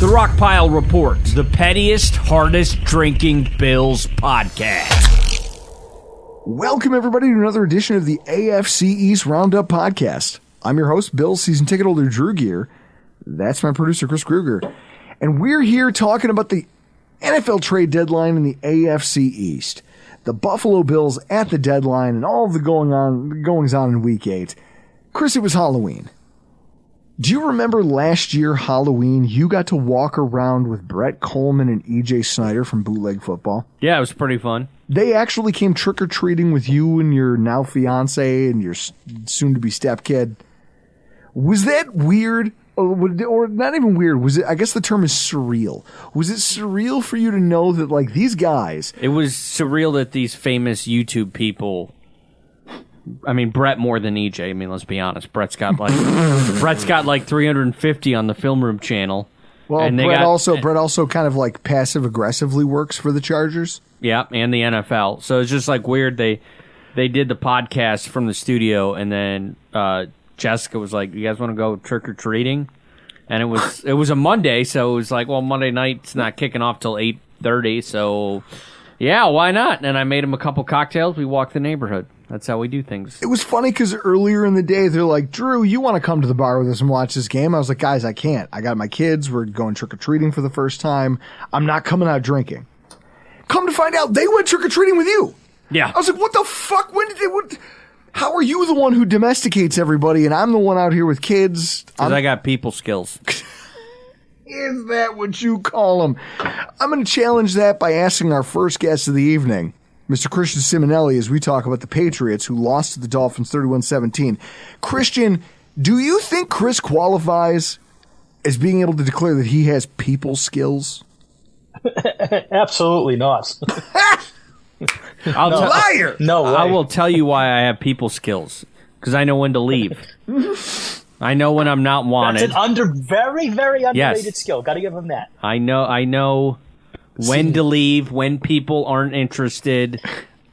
The Rockpile Report, the pettiest, hardest drinking Bills podcast. Welcome, everybody, to another edition of the AFC East Roundup podcast. I'm your host, Bills season ticket holder Drew Gear. That's my producer, Chris Kruger. And we're here talking about the NFL trade deadline in the AFC East. The Buffalo Bills at the deadline and all of the goings on in Week 8. Chris, it was Halloween. Do you remember last year, Halloween, you got to walk around with Brett Coleman and E.J. Snyder from Bootleg Football? Yeah, it was pretty fun. They actually came trick-or-treating with you and your now fiance and your soon-to-be stepkid. Was that weird? Or not even weird. Was it? I guess the term is surreal. Was it surreal for you to know that, like, these guys... It was surreal that these famous YouTube people... I mean, Brett more than EJ. I mean, let's be honest. Brett's got like 350 on the Film Room channel. Well, and Brett also kind of like passive aggressively works for the Chargers. Yeah, and the NFL. So it's just like weird. They did the podcast from the studio, and then Jessica was like, "You guys want to go trick or treating?" And it was a Monday, so it was like, well, Monday night's not kicking off till 8:30, so yeah, why not? And I made them a couple cocktails. We walked the neighborhood. That's how we do things. It was funny because earlier in the day, they're like, Drew, you want to come to the bar with us and watch this game? I was like, guys, I can't. I got my kids. We're going trick-or-treating for the first time. I'm not coming out drinking. Come to find out, they went trick-or-treating with you. Yeah. I was like, what the fuck? How are you the one who domesticates everybody and I'm the one out here with kids? Because I got people skills. Is that what you call them? I'm going to challenge that by asking our first guest of the evening, Mr. Christian Simonelli, as we talk about the Patriots who lost to the Dolphins 31-17. Christian, do you think Chris qualifies as being able to declare that he has people skills? Absolutely not. Liar! No way. I will tell you why I have people skills. Because I know when to leave. I know when I'm not wanted. That's an very, very underrated skill. Got to give him that. I know when to leave, when people aren't interested.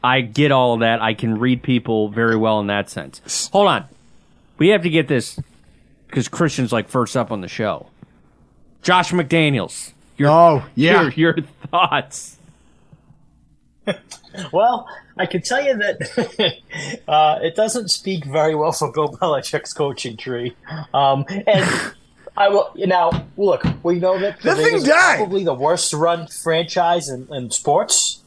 I get all of that. I can read people very well in that sense. Hold on. We have to get this because Christian's like first up on the show. Josh McDaniels. Your thoughts. Well, I can tell you that it doesn't speak very well for Bill Belichick's coaching tree. And I will now look. We know that the thing is probably the worst run franchise in sports.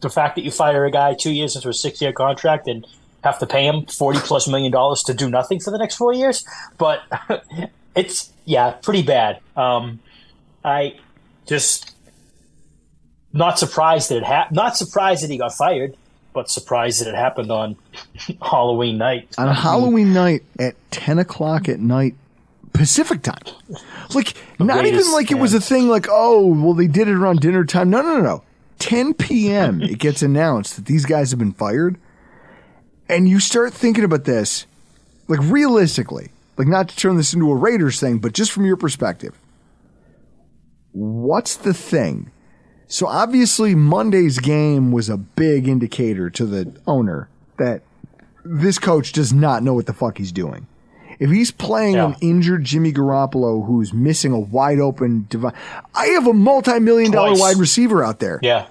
The fact that you fire a guy 2 years into a 6-year contract and have to pay him $40+ million to do nothing for the next 4 years, but it's pretty bad. I just. Not surprised that he got fired, but surprised that it happened on Halloween night. On a Halloween night at 10 o'clock at night, Pacific time. Like, not even like it was a thing like, oh, well, they did it around dinner time. No. 10 p.m. it gets announced that these guys have been fired. And you start thinking about this, like realistically, like not to turn this into a Raiders thing, but just from your perspective. What's the thing? So obviously Monday's game was a big indicator to the owner that this coach does not know what the fuck he's doing. If he's playing an injured Jimmy Garoppolo who's missing a wide open I have a multi-million-dollar wide receiver out there. Yeah.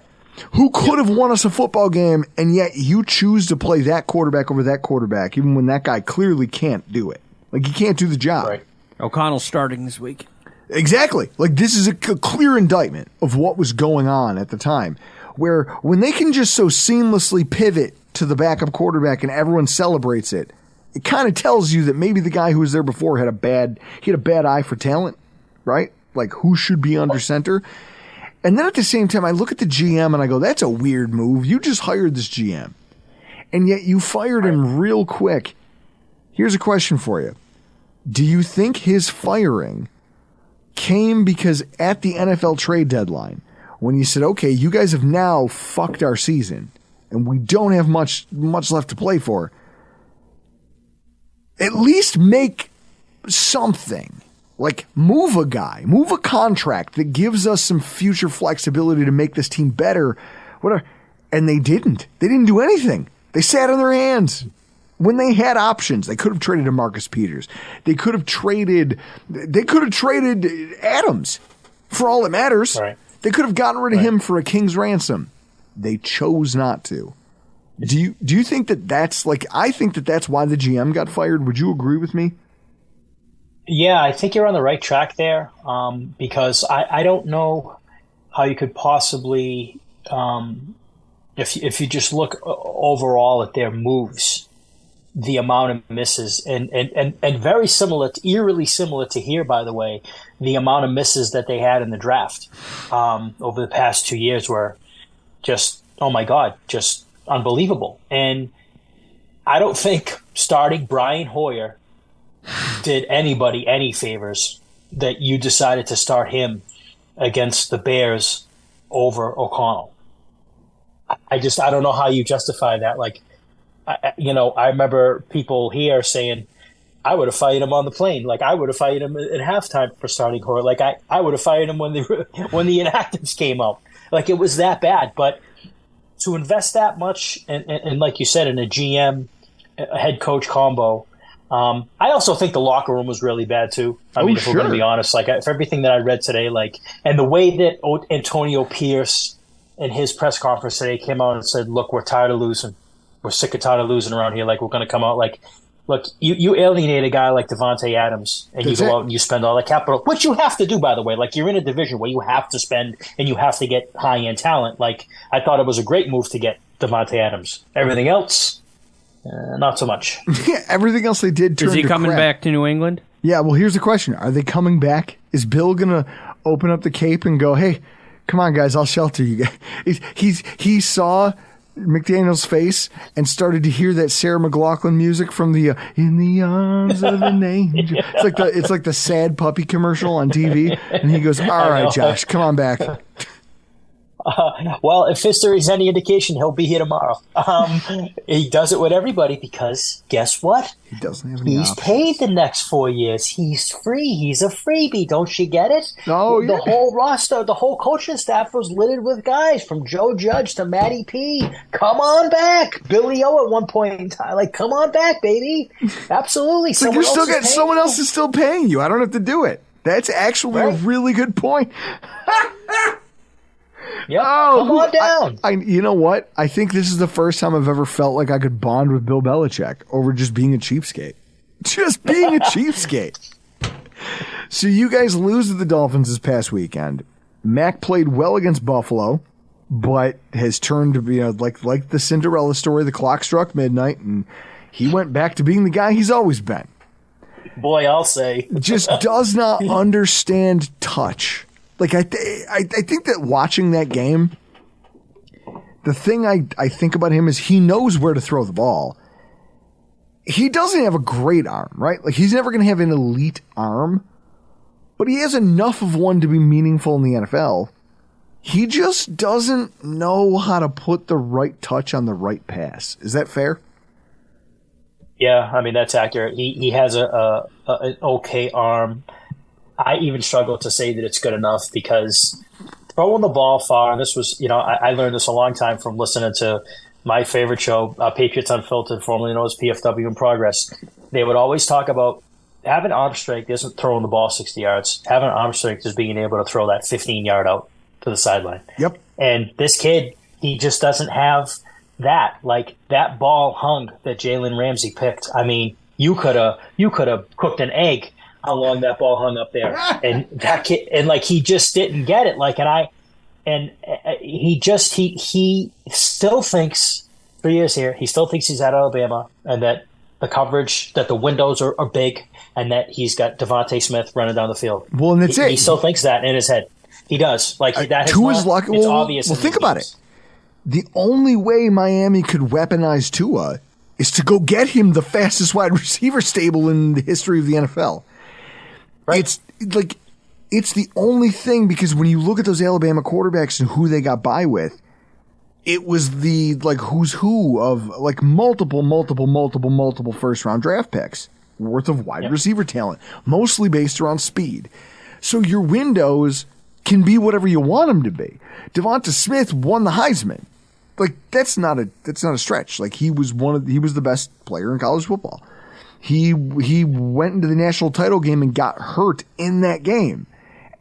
Who could have won us a football game, and yet you choose to play that quarterback over that quarterback, even when that guy clearly can't do it. Like, he can't do the job. Right. O'Connell's starting this week. Exactly. Like, this is a clear indictment of what was going on at the time, where when they can just so seamlessly pivot to the backup quarterback and everyone celebrates it, it kind of tells you that maybe the guy who was there before had a bad eye for talent, right? Like, who should be under center? And then at the same time, I look at the GM and I go, that's a weird move. You just hired this GM, and yet you fired him real quick. Here's a question for you. Do you think his firing came because at the NFL trade deadline, when you said, okay, you guys have now fucked our season and we don't have much left to play for, at least make something, like move a guy, move a contract that gives us some future flexibility to make this team better, whatever. And they didn't do anything. They sat on their hands. When they had options, they could have traded DeMarcus Peters. They could have traded Adams for all that matters. Right. They could have gotten rid of him for a king's ransom. They chose not to. Do you think that that's like, I think that that's why the GM got fired? Would you agree with me? Yeah, I think you're on the right track there, because I don't know how you could possibly, if you just look overall at their moves, the amount of misses, and very similar, eerily similar to here, by the way, the amount of misses that they had in the draft over the past 2 years were just, oh my God, just unbelievable. And I don't think starting Brian Hoyer did anybody any favors that you decided to start him against the Bears over O'Connell. I don't know how you justify that. Like, I remember people here saying, I would have fired him on the plane. Like, I would have fired him at halftime for starting Hoyer. Like, I would have fired him when the inactives came out. Like, it was that bad. But to invest that much, and like you said, in a GM, a head coach combo, I also think the locker room was really bad too. I mean, if we're going to be honest, like for everything that I read today, like, and the way that Antonio Pierce in his press conference today came out and said, "Look, we're tired of losing. We're sick and tired of losing around here. Like, we're going to come out like, look, you alienate a guy like Devontae Adams, and you go out and you spend all that capital, which you have to do, by the way. Like, you're in a division where you have to spend and you have to get high end talent. Like, I thought it was a great move to get Devontae Adams. Everything else." Not so much. Yeah, everything else they did turned to crap. Is he coming back to New England? Yeah, well, here's the question. Are they coming back? Is Bill going to open up the cape and go, hey, come on, guys, I'll shelter you guys? He saw McDaniel's face and started to hear that Sarah McLachlan music from the In the Arms of an Angel. Yeah. It's like the sad puppy commercial on TV. And he goes, all right, Josh, come on back. Well, if history is any indication, he'll be here tomorrow. He does it with everybody because guess what? He doesn't have any He's options. paid the next 4 years. He's free. He's a freebie. Don't you get it? Oh, yeah. The whole roster, the whole coaching staff was littered with guys from Joe Judge to Matty P. Come on back. Billy O at one point in time. Like, come on back, baby. Absolutely. So someone else is still paying you. I don't have to do it. That's actually a really good point. Yep. Come on down. You know what? I think this is the first time I've ever felt like I could bond with Bill Belichick over just being a cheapskate. Just being a cheapskate. So you guys lose to the Dolphins this past weekend. Mac played well against Buffalo, but has turned to be like the Cinderella story. The clock struck midnight, and he went back to being the guy he's always been. Boy, I'll say. Just does not understand touch. Like, I think that watching that game, the thing I think about him is he knows where to throw the ball. He doesn't have a great arm, right? Like, he's never going to have an elite arm, but he has enough of one to be meaningful in the NFL. He just doesn't know how to put the right touch on the right pass. Is that fair? Yeah, I mean, that's accurate. He has an okay arm. I even struggle to say that it's good enough because throwing the ball far, and this was, I learned this a long time from listening to my favorite show, Patriots Unfiltered, formerly known as PFW in Progress. They would always talk about having arm strength isn't throwing the ball 60 yards. Having arm strength is being able to throw that 15-yard out to the sideline. Yep. And this kid, he just doesn't have that. Like, that ball hung that Jalen Ramsey picked. I mean, you could have cooked an egg how long that ball hung up there, and that kid, and like he just didn't get it. Like, he still thinks 3 years here. He still thinks he's at Alabama, and that the coverage, that the windows are big, and that he's got Devontae Smith running down the field. Well, and he still thinks that in his head. He does. Like, that to his luck. It's obvious. Well, think about it. The only way Miami could weaponize Tua is to go get him the fastest wide receiver stable in the history of the NFL. Right. It's the only thing, because when you look at those Alabama quarterbacks and who they got by with, it was the who's who of multiple first round draft picks worth of wide receiver talent, mostly based around speed. So your windows can be whatever you want them to be. Devonta Smith won the Heisman. Like that's not a stretch. Like he was the best player in college football. He went into the national title game and got hurt in that game.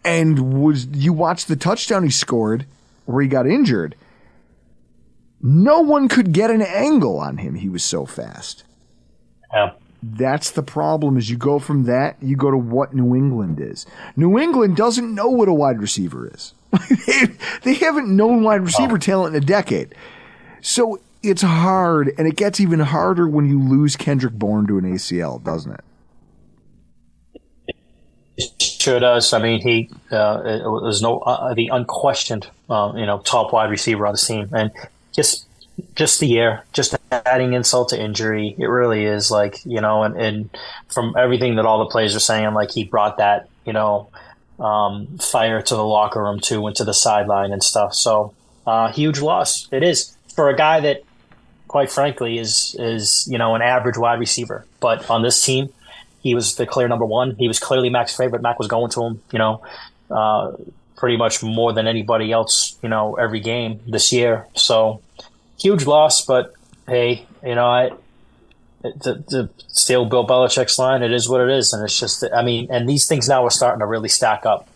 And you watched the touchdown he scored where he got injured. No one could get an angle on him. He was so fast. Yeah. That's the problem. Is you go from that, you go to what New England is. New England doesn't know what a wide receiver is. They haven't known wide receiver talent in a decade. So it's hard, and it gets even harder when you lose Kendrick Bourne to an ACL, doesn't it? It sure does. I mean, he was the unquestioned top wide receiver on the team, and just the year, just adding insult to injury, it really is like, and from everything that all the players are saying, like he brought that, fire to the locker room too, went to the sideline and stuff. So huge loss. It is for a guy that, quite frankly, is an average wide receiver. But on this team, he was the clear number one. He was clearly Mac's favorite. Mac was going to him, pretty much more than anybody else, every game this year. So huge loss, but hey, to steal Bill Belichick's line, it is what it is, and it's just, and these things now are starting to really stack up.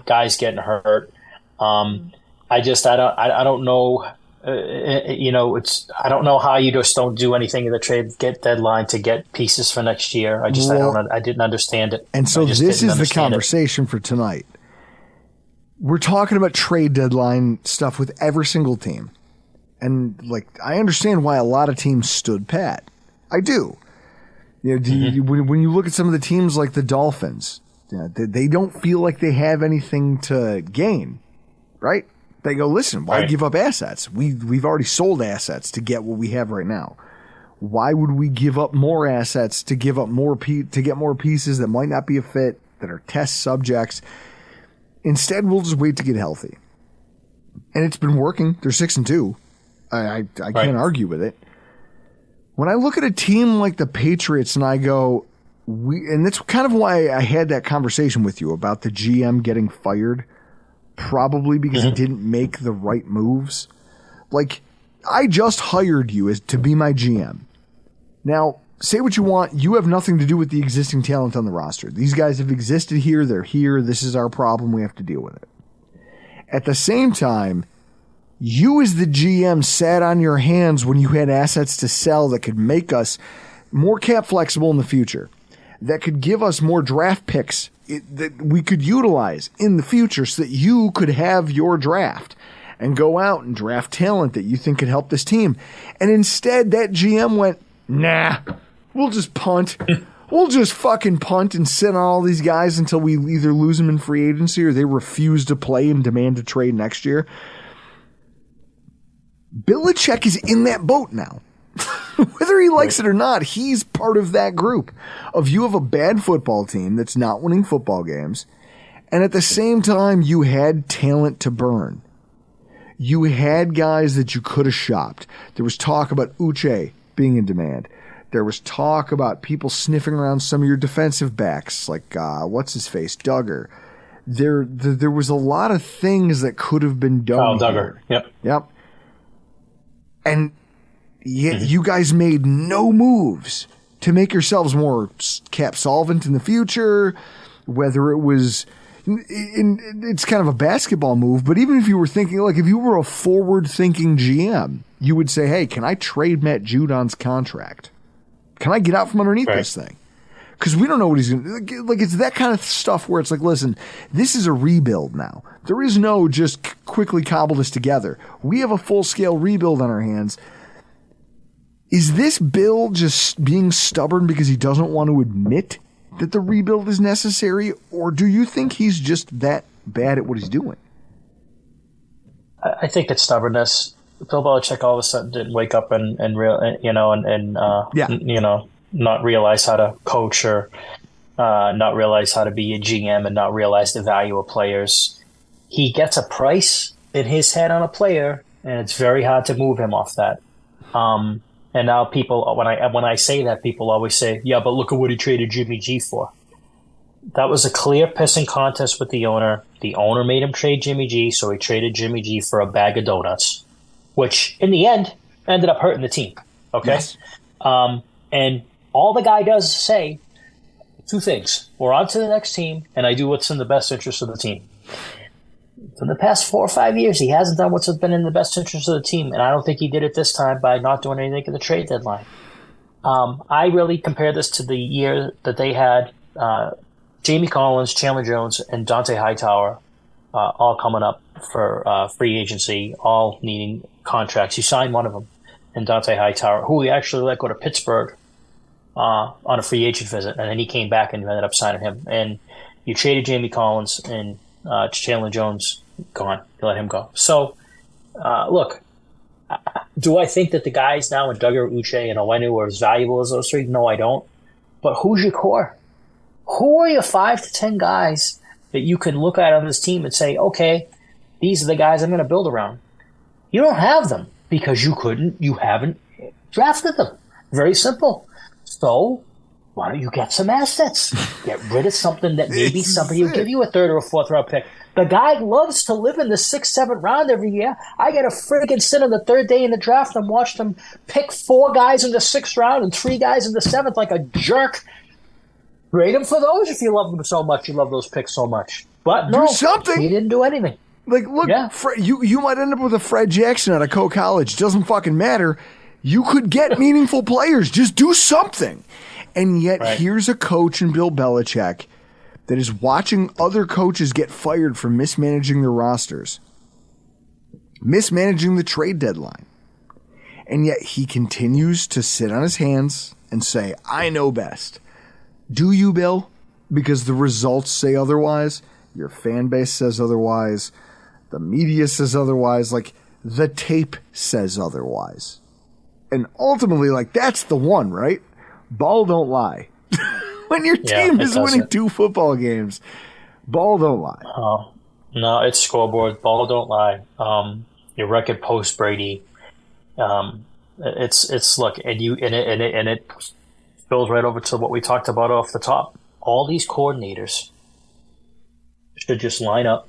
Guys getting hurt. I don't know. I don't know how you just don't do anything in the trade deadline to get pieces for next year. I didn't understand it. And so this is the conversation for tonight. We're talking about trade deadline stuff with every single team. And I understand why a lot of teams stood pat. I do. When you look at some of the teams like the Dolphins, they don't feel like they have anything to gain, right? They go, listen, why give up assets? We've already sold assets to get what we have right now. Why would we give up more assets to give up to get more pieces that might not be a fit, that are test subjects? Instead, we'll just wait to get healthy. And it's been working. They're 6-2. I can't argue with it. When I look at a team like the Patriots and I go, and that's kind of why I had that conversation with you about the GM getting fired, probably because he didn't make the right moves. I just hired you to be my GM. Now, say what you want. You have nothing to do with the existing talent on the roster. These guys have existed here. They're here. This is our problem. We have to deal with it. At the same time, you as the GM sat on your hands when you had assets to sell that could make us more cap flexible in the future, that could give us more draft picks that we could utilize in the future so that you could have your draft and go out and draft talent that you think could help this team. And instead, that GM went, nah, we'll just punt. We'll just fucking punt and sit on all these guys until we either lose them in free agency or they refuse to play and demand a trade next year. Belichick is in that boat now. Whether he likes it or not, he's part of that group of you have a bad football team that's not winning football games, and at the same time, you had talent to burn. You had guys that you could have shopped. There was talk about Uche being in demand. There was talk about people sniffing around some of your defensive backs, like what's-his-face, Duggar. There was a lot of things that could have been done. Duggar, Yep. And yet you guys made no moves to make yourselves more cap solvent in the future, whether it was it's kind of a basketball move, but even if you were thinking, if you were a forward-thinking GM, you would say, hey, can I trade Matt Judon's contract? Can I get out from underneath this thing? Because we don't know what he's going to... it's that kind of stuff where it's listen, this is a rebuild now. There is no just quickly cobble this together. We have a full-scale rebuild on our hands. Is this Bill just being stubborn because he doesn't want to admit that the rebuild is necessary, or do you think he's just that bad at what he's doing? I think it's stubbornness. Bill Belichick all of a sudden didn't wake up and not realize how to coach or not realize how to be a GM and not realize the value of players. He gets a price in his head on a player, and it's very hard to move him off that. And now people, when I say that, people always say, yeah, but look at what he traded Jimmy G for. That was a clear pissing contest with the owner. The owner made him trade Jimmy G, so he traded Jimmy G for a bag of donuts. which in the end ended up hurting the team. Okay. Yes. And all the guy does is say two things. We're on to the next team, and I do what's in the best interest of the team. For the past 4 or 5 years, he hasn't done what's been in the best interest of the team, and I don't think he did it this time by not doing anything at the trade deadline. I really compare this to the year that they had Jamie Collins, Chandler Jones, and Dante Hightower all coming up for free agency, all needing contracts. You signed one of them, and Dante Hightower, who we actually let go to Pittsburgh on a free agent visit, and then he came back and you ended up signing him. And you traded Jamie Collins, and Chandler Jones gone. You let him go. So, look, do I think that the guys now in Duggar, Uche, and Owenu are as valuable as those three? No, I don't. But who's your core? Who are your 5 to 10 guys that you can look at on this team and say, okay, these are the guys I'm going to build around? You don't have them because you haven't drafted them. Very simple. So why don't you get some assets? Get rid of something that maybe somebody will give you a 3rd or a 4th round pick. The guy loves to live in the 6th, 7th round every year. I get a friggin' sit on the 3rd day in the draft and watch them pick 4 guys in the 6th round and 3 guys in the 7th like a jerk. Grade him for those if you love them so much. You love those picks so much. But no, do something. He didn't do anything. Like, look, yeah. You might end up with a Fred Jackson out of Coe College. Doesn't fucking matter. You could get meaningful players. Just do something. And yet, here's a coach in Bill Belichick that is watching other coaches get fired for mismanaging their rosters, mismanaging the trade deadline. And yet he continues to sit on his hands and say, I know best. Do you, Bill? Because the results say otherwise. Your fan base says otherwise. The media says otherwise. Like, the tape says otherwise. And ultimately, like, that's the one, right? Ball don't lie. When your team is winning 2 football games, ball don't lie. Oh, no, it's scoreboard. Ball don't lie. Your record post Brady. It's look, and it goes right over to what we talked about off the top. All these coordinators should just line up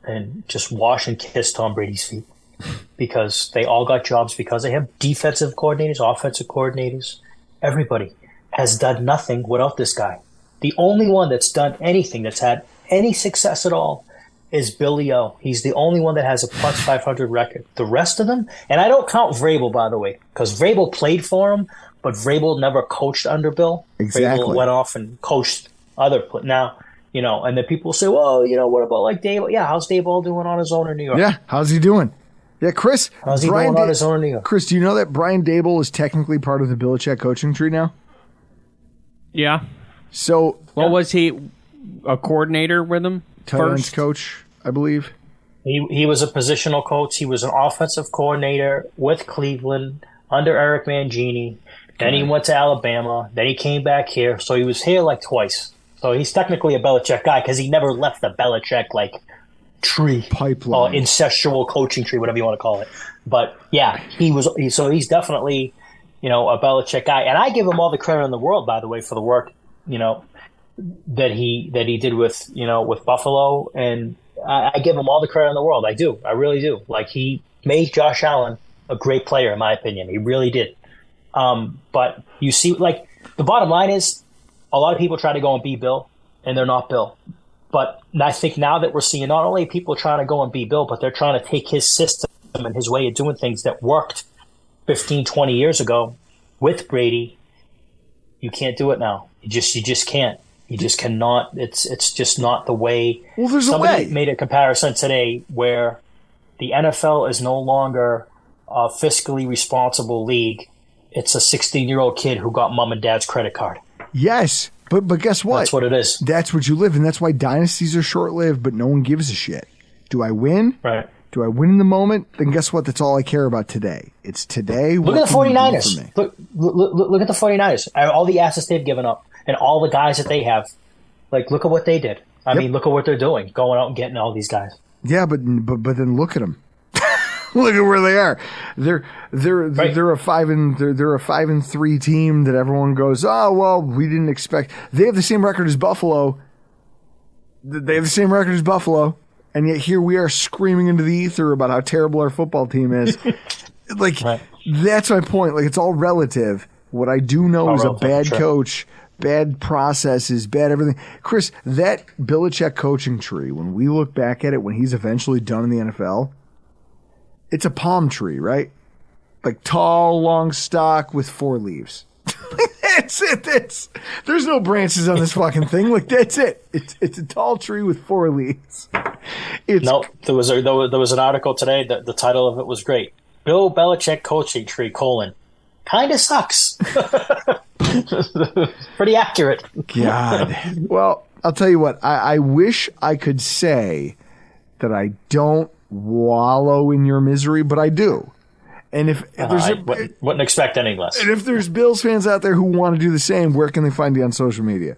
and just wash and kiss Tom Brady's feet because they all got jobs because of him. Defensive coordinators, offensive coordinators, everybody has done nothing without this guy. The only one that's done anything, that's had any success at all, is Billy O. He's the only one that has a plus 500 record. The rest of them, and I don't count Vrabel, by the way, because Vrabel played for him, but Vrabel never coached under Bill. Exactly. Vrabel went off and coached other – now, you know, and then people say, well, you know, what about like Dave? Yeah, how's Dave Ball doing on his own in New York? Yeah, how's he doing? Yeah, Chris. How's he doing on his own in New York? Chris, do you know that Brian Dable is technically part of the Belichick coaching tree now? Yeah. So, was he a coordinator with him? Tight ends coach, I believe. He was a positional coach. He was an offensive coordinator with Cleveland under Eric Mangini. Then he went to Alabama. Then he came back here. So he was here like twice. So he's technically a Belichick guy because he never left the Belichick like tree, pipeline, incestual coaching tree, whatever you want to call it. But yeah, so he's definitely, you know, a Belichick guy, and I give him all the credit in the world, by the way, for the work, you know, that he did with, you know, with Buffalo, and I give him all the credit in the world. I do, I really do. Like, he made Josh Allen a great player, in my opinion. He really did. But you see, like, the bottom line is, a lot of people try to go and be Bill, and they're not Bill. But I think now that we're seeing not only people trying to go and be Bill, but they're trying to take his system and his way of doing things that worked 15, 20 years ago with Brady. You can't do it now. You just can't. You just cannot. It's just not the way. Well, there's Somebody a way. made a comparison today where the NFL is no longer a fiscally responsible league. It's a 16-year-old kid who got mom and dad's credit card. Yes, but guess what? That's what it is. That's what you live in. That's why dynasties are short-lived, but no one gives a shit. Do I win? Right. Do I win in the moment? Then guess what? That's all I care about today. It's today. Look at the 49ers. Look at the 49ers. All the assets they've given up and all the guys that they have. Like, look at what they did. I mean, look at what they're doing, going out and getting all these guys. Yeah, but then look at them. Look at where they are. They're a 5-3 team that everyone goes, oh well, we didn't expect. They have the same record as Buffalo. And yet here we are screaming into the ether about how terrible our football team is. Like, Right. that's my point. Like, it's all relative. What I do know is a bad coach, bad processes, bad everything. Chris, that Belichick coaching tree, when we look back at it, when he's eventually done in the NFL, it's a palm tree, right? Like tall, long stalk with 4 leaves. That's it. There's no branches on this fucking thing. Like, that's it. It's a tall tree with 4 leaves. No, there was an article today that the title of it was great. Bill Belichick coaching tree, kind of sucks. Pretty accurate. God. Well, I'll tell you what. I wish I could say that I don't wallow in your misery, but I do. And if there's wouldn't expect any less. And if there's Bills fans out there who want to do the same, where can they find you on social media?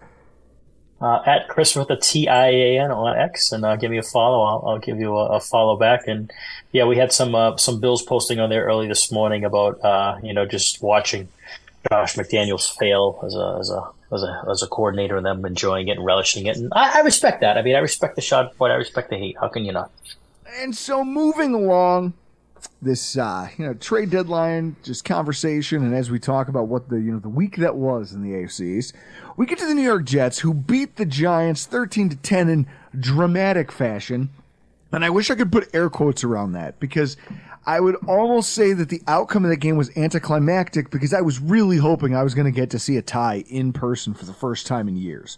At Chris with a TIAN on X, and give me a follow. I'll give you a follow back. And yeah, we had some Bills posting on there early this morning about just watching Josh McDaniels fail as a coordinator and them enjoying it and relishing it. And I respect that. I mean, I respect the shot, but I respect the hate. How can you not? And so moving along, this trade deadline just conversation, and as we talk about what the week that was in the AFCs, we get to the New York Jets, who beat the Giants 13-10 in dramatic fashion. And I wish I could put air quotes around that, because I would almost say that the outcome of that game was anticlimactic, because I was really hoping I was going to get to see a tie in person for the first time in years.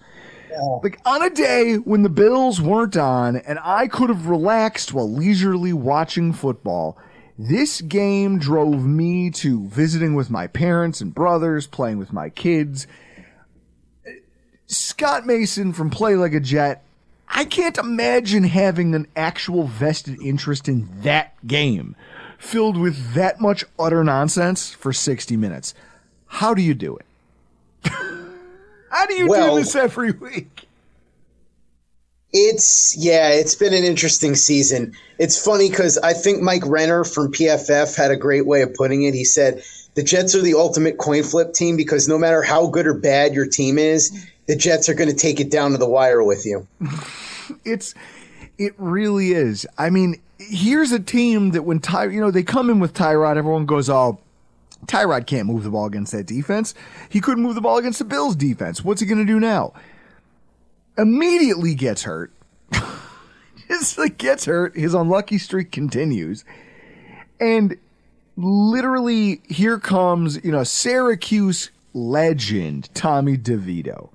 Like, on a day when the Bills weren't on and I could have relaxed while leisurely watching football, this game drove me to visiting with my parents and brothers, playing with my kids. Scott Mason from Play Like a Jet, I can't imagine having an actual vested interest in that game filled with that much utter nonsense for 60 minutes. How do you do it? How do you do this every week? It's been an interesting season. It's funny because I think Mike Renner from PFF had a great way of putting it. He said, the Jets are the ultimate coin flip team because no matter how good or bad your team is, the Jets are going to take it down to the wire with you. It really is. I mean, here's a team that when they come in with Tyrod, everyone goes, oh, Tyrod can't move the ball against that defense. He couldn't move the ball against the Bills defense. What's he going to do now? Immediately gets hurt. Gets hurt. His unlucky streak continues. And literally here comes, Syracuse legend Tommy DeVito.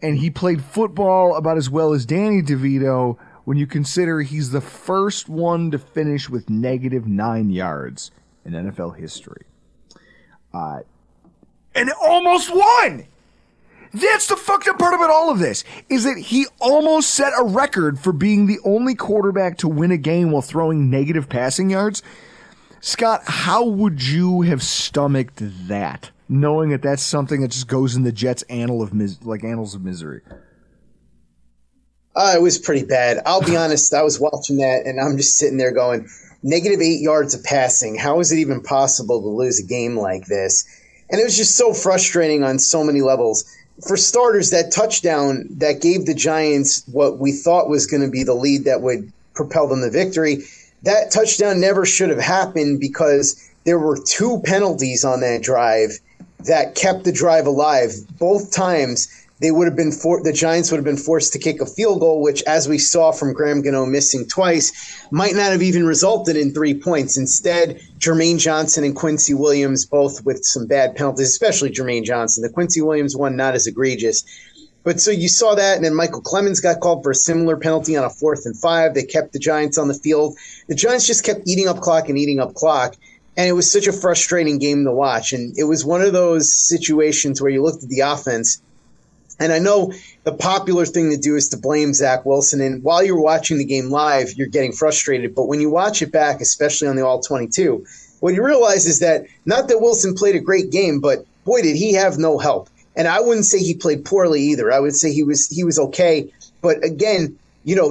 And he played football about as well as Danny DeVito when you consider he's the first one to finish with -9 yards in NFL history. And almost won! That's the fucked up part about all of this, is that he almost set a record for being the only quarterback to win a game while throwing negative passing yards. Scott, how would you have stomached that, knowing that that's something that just goes in the Jets' annals of misery? It was pretty bad. I'll be honest, I was watching that, and I'm just sitting there going, -8 yards of passing. How is it even possible to lose a game like this? And it was just so frustrating on so many levels. For starters, that touchdown that gave the Giants what we thought was going to be the lead that would propel them to victory, that touchdown never should have happened because there were 2 penalties on that drive that kept the drive alive. Both times, the Giants would have been forced to kick a field goal, which, as we saw from Graham Gano missing twice, might not have even resulted in 3 points. Instead, Jermaine Johnson and Quincy Williams, both with some bad penalties, especially Jermaine Johnson. The Quincy Williams one, not as egregious. But so you saw that, and then Michael Clemens got called for a similar penalty on a 4th and 5. They kept the Giants on the field. The Giants just kept eating up clock. And it was such a frustrating game to watch. And it was one of those situations where you looked at the offense. And I know the popular thing to do is to blame Zach Wilson. And while you're watching the game live, you're getting frustrated. But when you watch it back, especially on the All-22, what you realize is that not that Wilson played a great game, but boy, did he have no help. And I wouldn't say he played poorly either. I would say he was okay. But again,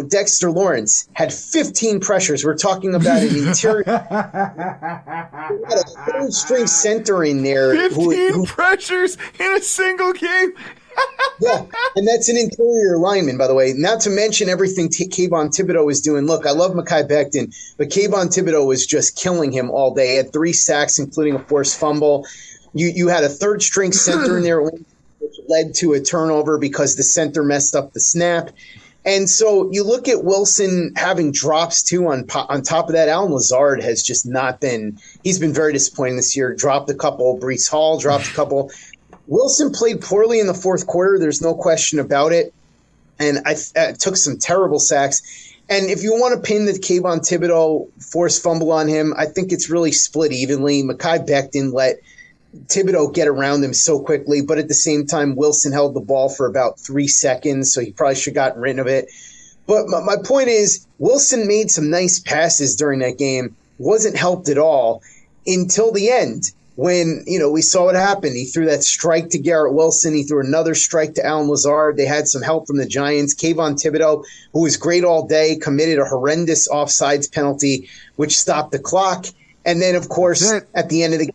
Dexter Lawrence had 15 pressures. We're talking about an interior. Had a third-string center in there. 15 pressures in a single game? Yeah, and that's an interior lineman, by the way. Not to mention everything Kayvon Thibodeau was doing. Look, I love Mekhi Becton, but Kayvon Thibodeau was just killing him all day. He had 3 sacks, including a forced fumble. You had a third-string center in there, which led to a turnover because the center messed up the snap. And so you look at Wilson having drops, too, on top of that. Allen Lazard has just not been – he's been very disappointing this year. Dropped a couple. Breece Hall dropped a couple. Wilson played poorly in the fourth quarter. There's no question about it. And I took some terrible sacks. And if you want to pin the Kayvon Thibodeau forced fumble on him, I think it's really split evenly. Mekhi Becton let Thibodeau get around him so quickly, but at the same time, Wilson held the ball for about 3 seconds, so he probably should have gotten rid of it. But my point is, Wilson made some nice passes during that game, wasn't helped at all until the end. When, we saw what happened. He threw that strike to Garrett Wilson. He threw another strike to Allen Lazard. They had some help from the Giants. Kayvon Thibodeau, who was great all day, committed a horrendous offsides penalty, which stopped the clock. And then, of course, at the end of the game,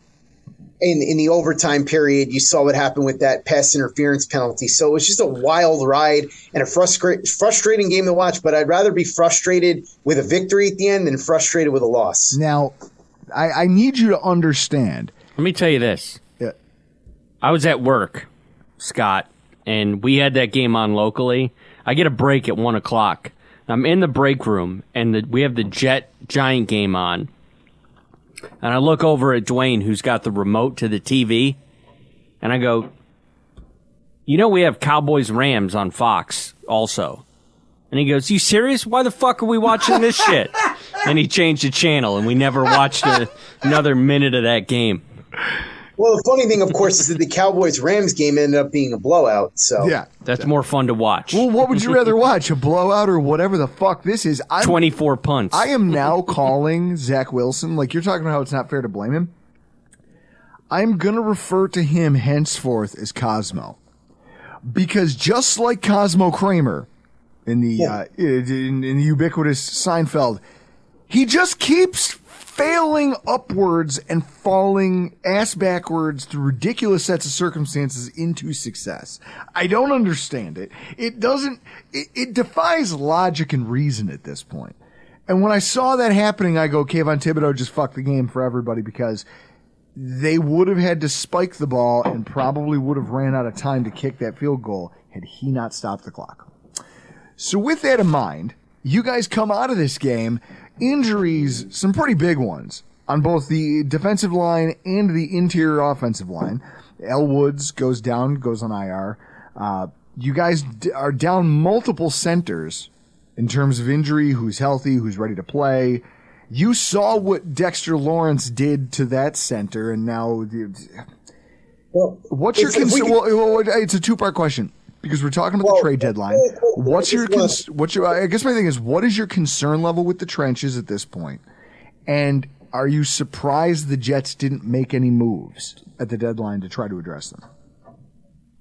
in the overtime period, you saw what happened with that pass interference penalty. So it was just a wild ride and a frustrating game to watch. But I'd rather be frustrated with a victory at the end than frustrated with a loss. Now, I need you to understand. Let me tell you this. Yeah. I was at work, Scott, and we had that game on locally. I get a break at 1 o'clock. I'm in the break room, and we have the Jet-Giant game on. And I look over at Dwayne, who's got the remote to the TV, and I go, we have Cowboys-Rams on Fox also. And he goes, you serious? Why the fuck are we watching this shit? And he changed the channel, and we never watched another minute of that game. Well, the funny thing, of course, is that the Cowboys-Rams game ended up being a blowout. So yeah, that's more fun to watch. Well, what would you rather watch, a blowout or whatever the fuck this is? 24 punts. I am now calling Zach Wilson, like you're talking about how it's not fair to blame him. I'm going to refer to him henceforth as Cosmo. Because just like Cosmo Kramer in the in the ubiquitous Seinfeld, he just keeps failing upwards and falling ass backwards through ridiculous sets of circumstances into success. I don't understand it. It defies logic and reason at this point. And when I saw that happening, I go, Kayvon Thibodeau just fucked the game for everybody, because they would have had to spike the ball and probably would have ran out of time to kick that field goal had he not stopped the clock. So with that in mind, you guys come out of this game, injuries, some pretty big ones, on both the defensive line and the interior offensive line. L. Woods goes down, goes on IR. You guys are down multiple centers in terms of injury, who's healthy, who's ready to play. You saw what Dexter Lawrence did to that center, and now what's your concern? Well, it's a two-part question, because we're talking about the trade deadline. I guess my thing is, what is your concern level with the trenches at this point? And are you surprised the Jets didn't make any moves at the deadline to try to address them?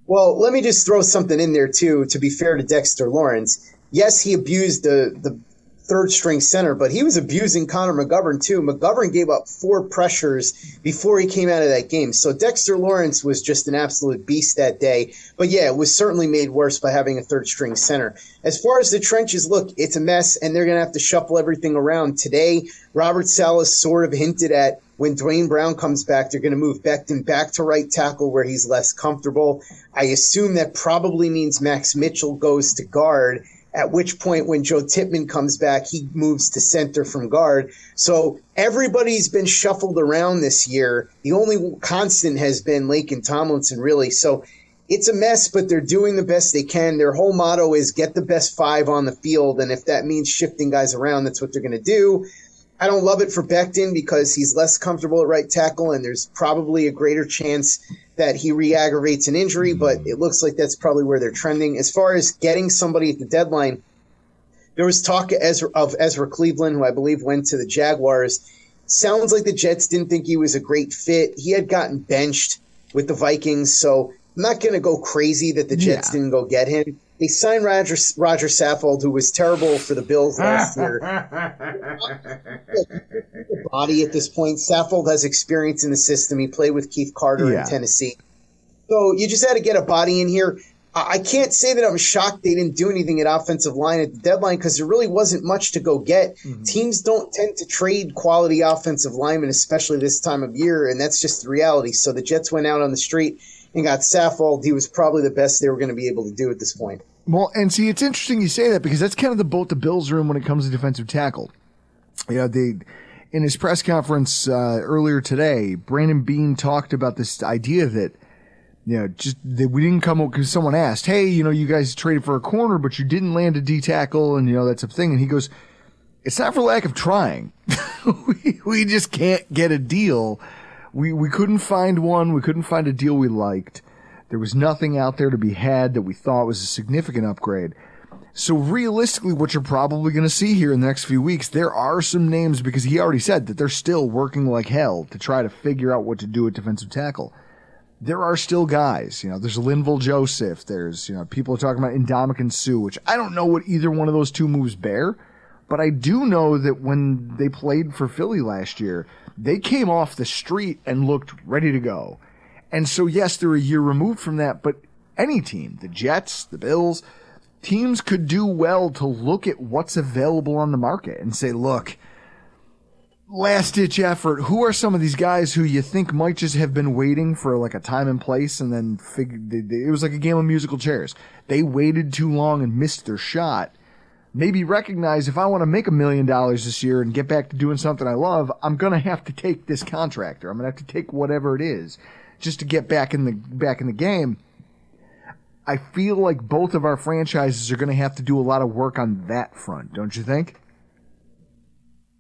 Well, let me just throw something in there, too, to be fair to Dexter Lawrence. Yes, he abused the third-string center, but he was abusing Connor McGovern, too. McGovern gave up 4 pressures before he came out of that game. So Dexter Lawrence was just an absolute beast that day. But, yeah, it was certainly made worse by having a third-string center. As far as the trenches, look, it's a mess, and they're going to have to shuffle everything around. Today, Robert Salas sort of hinted at when Dwayne Brown comes back, they're going to move Becton back to right tackle where he's less comfortable. I assume that probably means Max Mitchell goes to guard, at which point when Joe Tippmann comes back, he moves to center from guard. So everybody's been shuffled around this year. The only constant has been Laken Tomlinson, really. So it's a mess, but they're doing the best they can. Their whole motto is get the best 5 on the field, and if that means shifting guys around, that's what they're going to do. I don't love it for Becton because he's less comfortable at right tackle, and there's probably a greater chance that he re-aggravates an injury, but it looks like that's probably where they're trending. As far as getting somebody at the deadline, there was talk of Ezra Cleveland, who I believe went to the Jaguars. Sounds like the Jets didn't think he was a great fit. He had gotten benched with the Vikings, so I'm not going to go crazy that the Jets didn't go get him. They signed Roger Saffold, who was terrible for the Bills last year. Body at this point. Saffold has experience in the system. He played with Keith Carter in Tennessee. So you just had to get a body in here. I can't say that I'm shocked they didn't do anything at offensive line at the deadline because there really wasn't much to go get. Mm-hmm. Teams don't tend to trade quality offensive linemen, especially this time of year, and that's just the reality. So the Jets went out on the street and got Saffold. He was probably the best they were going to be able to do at this point. Well, and see, it's interesting you say that because that's kind of the boat the Bills are in when it comes to defensive tackle. In his press conference earlier today, Brandon Beane talked about this idea that just that we didn't come up because someone asked, hey, you guys traded for a corner, but you didn't land a D tackle, and that's a thing. And he goes, it's not for lack of trying. we just can't get a deal. We couldn't find one. We couldn't find a deal we liked. There was nothing out there to be had that we thought was a significant upgrade. So realistically, what you're probably going to see here in the next few weeks, there are some names because he already said that they're still working like hell to try to figure out what to do at defensive tackle. There are still guys, there's Linval Joseph, there's, people are talking about Ndamukong Suh, which I don't know what either one of those two moves bear, but I do know that when they played for Philly last year, they came off the street and looked ready to go. And so, yes, they're a year removed from that, but any team, the Jets, the Bills, teams could do well to look at what's available on the market and say, look, last-ditch effort. Who are some of these guys who you think might just have been waiting for like a time and place and then it was like a game of musical chairs. They waited too long and missed their shot. Maybe recognize if I want to make $1 million this year and get back to doing something I love, I'm going to have to take this contractor. I'm going to have to take whatever it is just to get back in the game. I feel like both of our franchises are going to have to do a lot of work on that front, don't you think?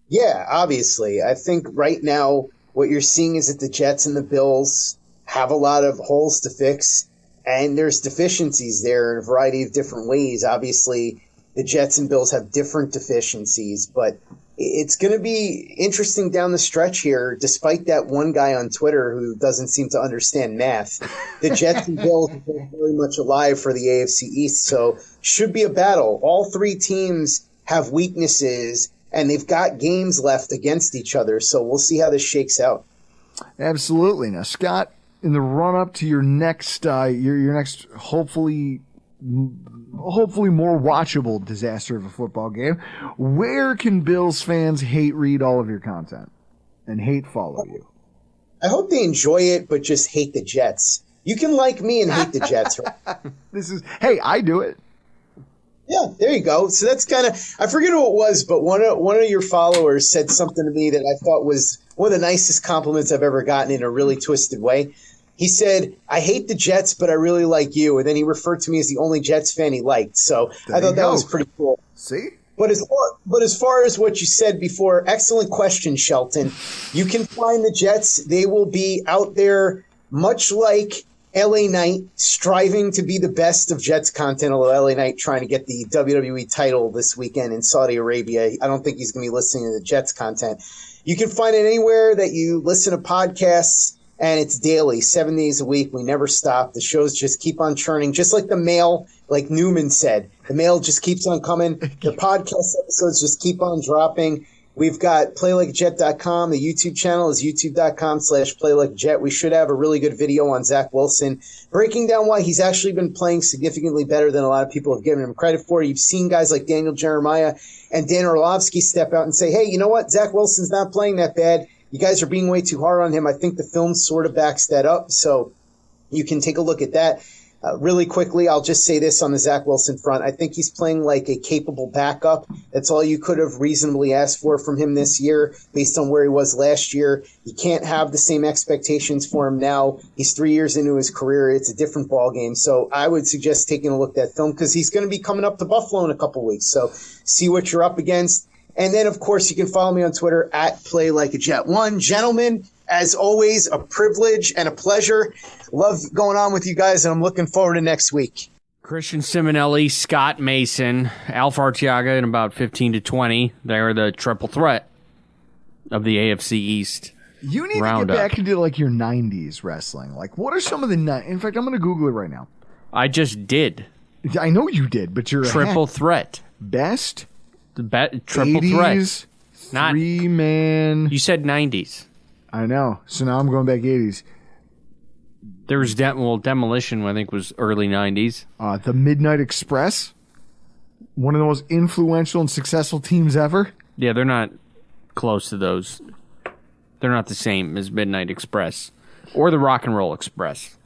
Yeah, obviously. I think right now what you're seeing is that the Jets and the Bills have a lot of holes to fix, and there's deficiencies there in a variety of different ways. Obviously, the Jets and Bills have different deficiencies, but it's going to be interesting down the stretch here, despite that one guy on Twitter who doesn't seem to understand math. The Jets and Bills are very much alive for the AFC East, so should be a battle. All three teams have weaknesses, and they've got games left against each other, so we'll see how this shakes out. Absolutely. Now, Scott, in the run-up to your next, your next hopefully more watchable disaster of a football game, where can Bills fans hate read all of your content and hate follow you? I hope they enjoy it, but just hate the Jets. You can like me and hate the Jets, right? Hey, I do it. Yeah, there you go. So that's kind of, I forget who it was, but one of your followers said something to me that I thought was one of the nicest compliments I've ever gotten in a really twisted way. He said, I hate the Jets, but I really like you. And then he referred to me as the only Jets fan he liked. So I thought that was pretty cool. See? But as far as what you said before, excellent question, Shelton. You can find the Jets. They will be out there much like LA Knight, striving to be the best of Jets content, although LA Knight trying to get the WWE title this weekend in Saudi Arabia. I don't think he's going to be listening to the Jets content. You can find it anywhere that you listen to podcasts, and it's daily, 7 days a week. We never stop. The shows just keep on churning, just like the mail, like Newman said. The mail just keeps on coming. The podcast episodes just keep on dropping. We've got playlikeajet.com. The YouTube channel is youtube.com/playlikeajet. We should have a really good video on Zach Wilson breaking down why he's actually been playing significantly better than a lot of people have given him credit for. You've seen guys like Daniel Jeremiah and Dan Orlovsky step out and say, hey, you know what? Zach Wilson's not playing that bad. You guys are being way too hard on him. I think the film sort of backs that up. So you can take a look at that. Really quickly, I'll just say this on the Zach Wilson front. I think he's playing like a capable backup. That's all you could have reasonably asked for from him this year based on where he was last year. You can't have the same expectations for him now. He's 3 years into his career. It's a different ballgame. So I would suggest taking a look at that film because he's going to be coming up to Buffalo in a couple weeks. So see what you're up against. And then, of course, you can follow me on Twitter at PlayLikeAJet1. Gentlemen, as always, a privilege and a pleasure. Love going on with you guys, and I'm looking forward to next week. Christian Simonelli, Scott Mason, Alf Arteaga in about 15 to 20. They're the triple threat of the AFC East. You need to get back into like your 90s wrestling. Like, what are some of the... In fact, I'm going to Google it right now. I just did. I know you did, but you're... Triple threat. Best... triple 80s, threat. Not 3-man. You said 90s. I know. So now I'm going back 80s. There was Demolition, I think, was early 90s. The Midnight Express, one of the most influential and successful teams ever. Yeah, they're not close to those. They're not the same as Midnight Express or the Rock and Roll Express.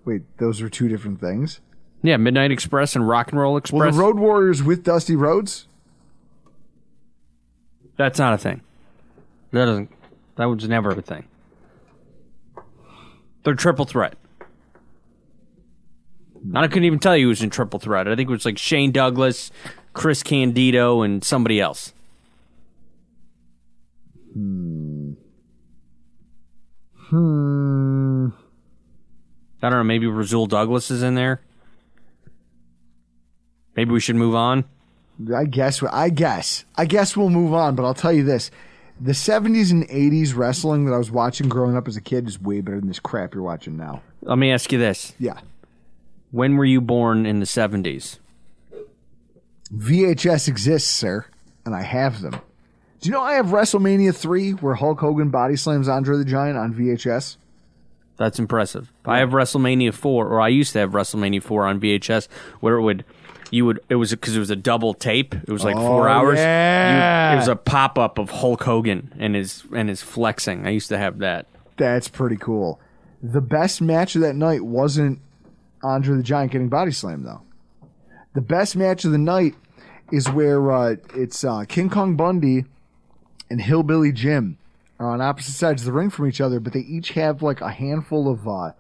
Wait, those are two different things? Yeah, Midnight Express and Rock and Roll Express. Well, the Road Warriors with Dusty Rhodes? That's not a thing. That was never a thing. They're triple threat. I couldn't even tell you who was in triple threat. I think it was like Shane Douglas, Chris Candido, and somebody else. I don't know, maybe Rasul Douglas is in there. Maybe we should move on. I guess we'll move on, but I'll tell you this. The 70s and 80s wrestling that I was watching growing up as a kid is way better than this crap you're watching now. Let me ask you this. Yeah. When were you born in the 70s? VHS exists, sir, and I have them. Do you know I have WrestleMania 3 where Hulk Hogan body slams Andre the Giant on VHS? That's impressive. Yeah. I have WrestleMania 4, or I used to have WrestleMania 4 on VHS, where it was because it was a double tape. It was like 4 hours. Yeah. It was a pop-up of Hulk Hogan and his flexing. I used to have that. That's pretty cool. The best match of that night wasn't Andre the Giant getting body slammed, though. The best match of the night is where it's King Kong Bundy and Hillbilly Jim are on opposite sides of the ring from each other, but they each have like a handful of, I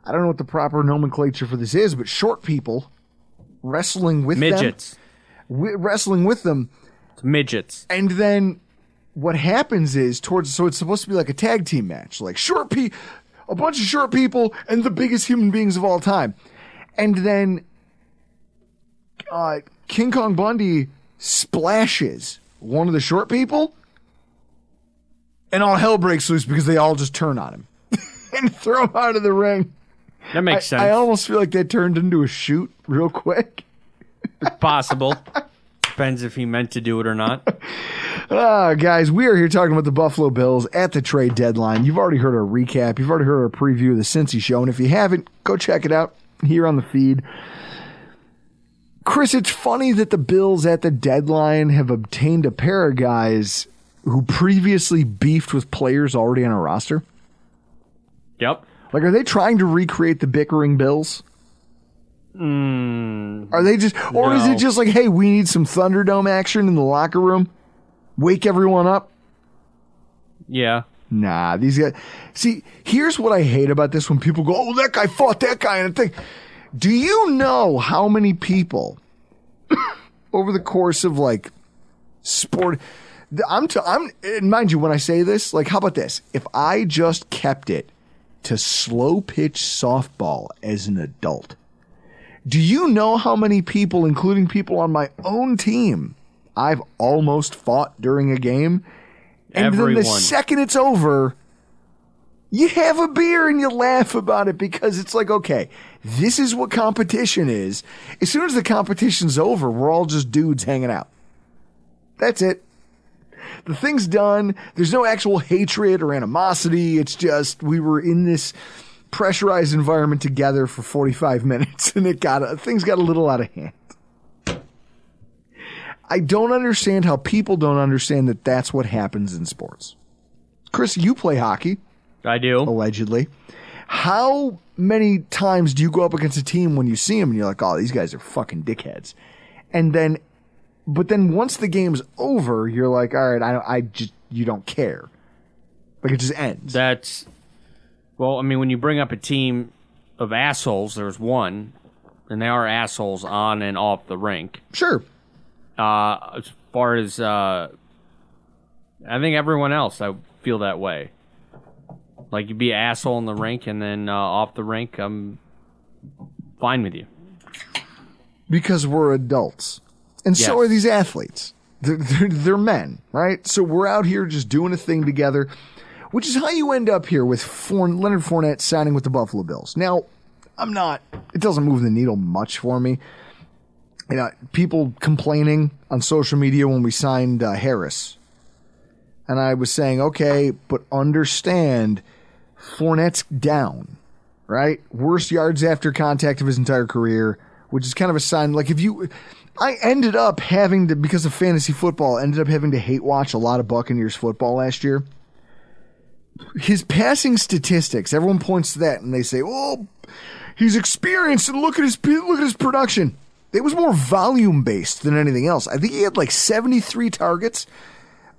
don't know what the proper nomenclature for this is, but short people wrestling with midgets. Wrestling with them. It's midgets. And then what happens is so it's supposed to be like a tag team match, like a bunch of short people and the biggest human beings of all time. And then King Kong Bundy splashes one of the short people, and all hell breaks loose because they all just turn on him and throw him out of the ring. That makes sense. I almost feel like that turned into a shoot real quick. It's possible. Depends if he meant to do it or not. Guys, we are here talking about the Buffalo Bills at the trade deadline. You've already heard our recap. You've already heard our preview of the Cincy show. And if you haven't, go check it out here on the feed. Chris, it's funny that the Bills at the deadline have obtained a pair of guys who previously beefed with players already on a roster. Yep. Like, are they trying to recreate the bickering Bills? Are they just, or is it just like, hey, we need some Thunderdome action in the locker room? Wake everyone up? Yeah. Nah, these guys. See, here's what I hate about this when people go, oh, that guy fought that guy and a thing. Do you know how many people over the course of like sport? Mind you, when I say this, like, how about this? If I just kept it to slow pitch softball as an adult, do you know how many people, including people on my own team, I've almost fought during a game? And Everyone. Then the second it's over, you have a beer and you laugh about it because it's like, okay, this is what competition is. As soon as the competition's over, we're all just dudes hanging out. That's it. The thing's done. There's no actual hatred or animosity. It's just we were in this pressurized environment together for 45 minutes and things got a little out of hand. I don't understand how people don't understand that that's what happens in sports. Chris, you play hockey. I do. Allegedly. How many times do you go up against a team when you see them and you're like, oh, these guys are fucking dickheads? But then once the game's over, you're like, all right, you don't care. Like, it just ends. Well, I mean, when you bring up a team of assholes, there's one, and they are assholes on and off the rink. Sure. As far as, I think everyone else, I feel that way. Like, you'd be an asshole in the rink, and then off the rink, I'm fine with you. Because we're adults. And so are these athletes. They're men, right? So we're out here just doing a thing together, which is how you end up here with Leonard Fournette signing with the Buffalo Bills. Now, it doesn't move the needle much for me. You know, people complaining on social media when we signed Harris. And I was saying, okay, but understand Fournette's down, right? Worst yards after contact of his entire career, which is kind of a sign. Like I ended up having to, because of fantasy football, having to hate watch a lot of Buccaneers football last year. His passing statistics, everyone points to that and they say, "Oh, he's experienced and look at his production." It was more volume based than anything else. I think he had like 73 targets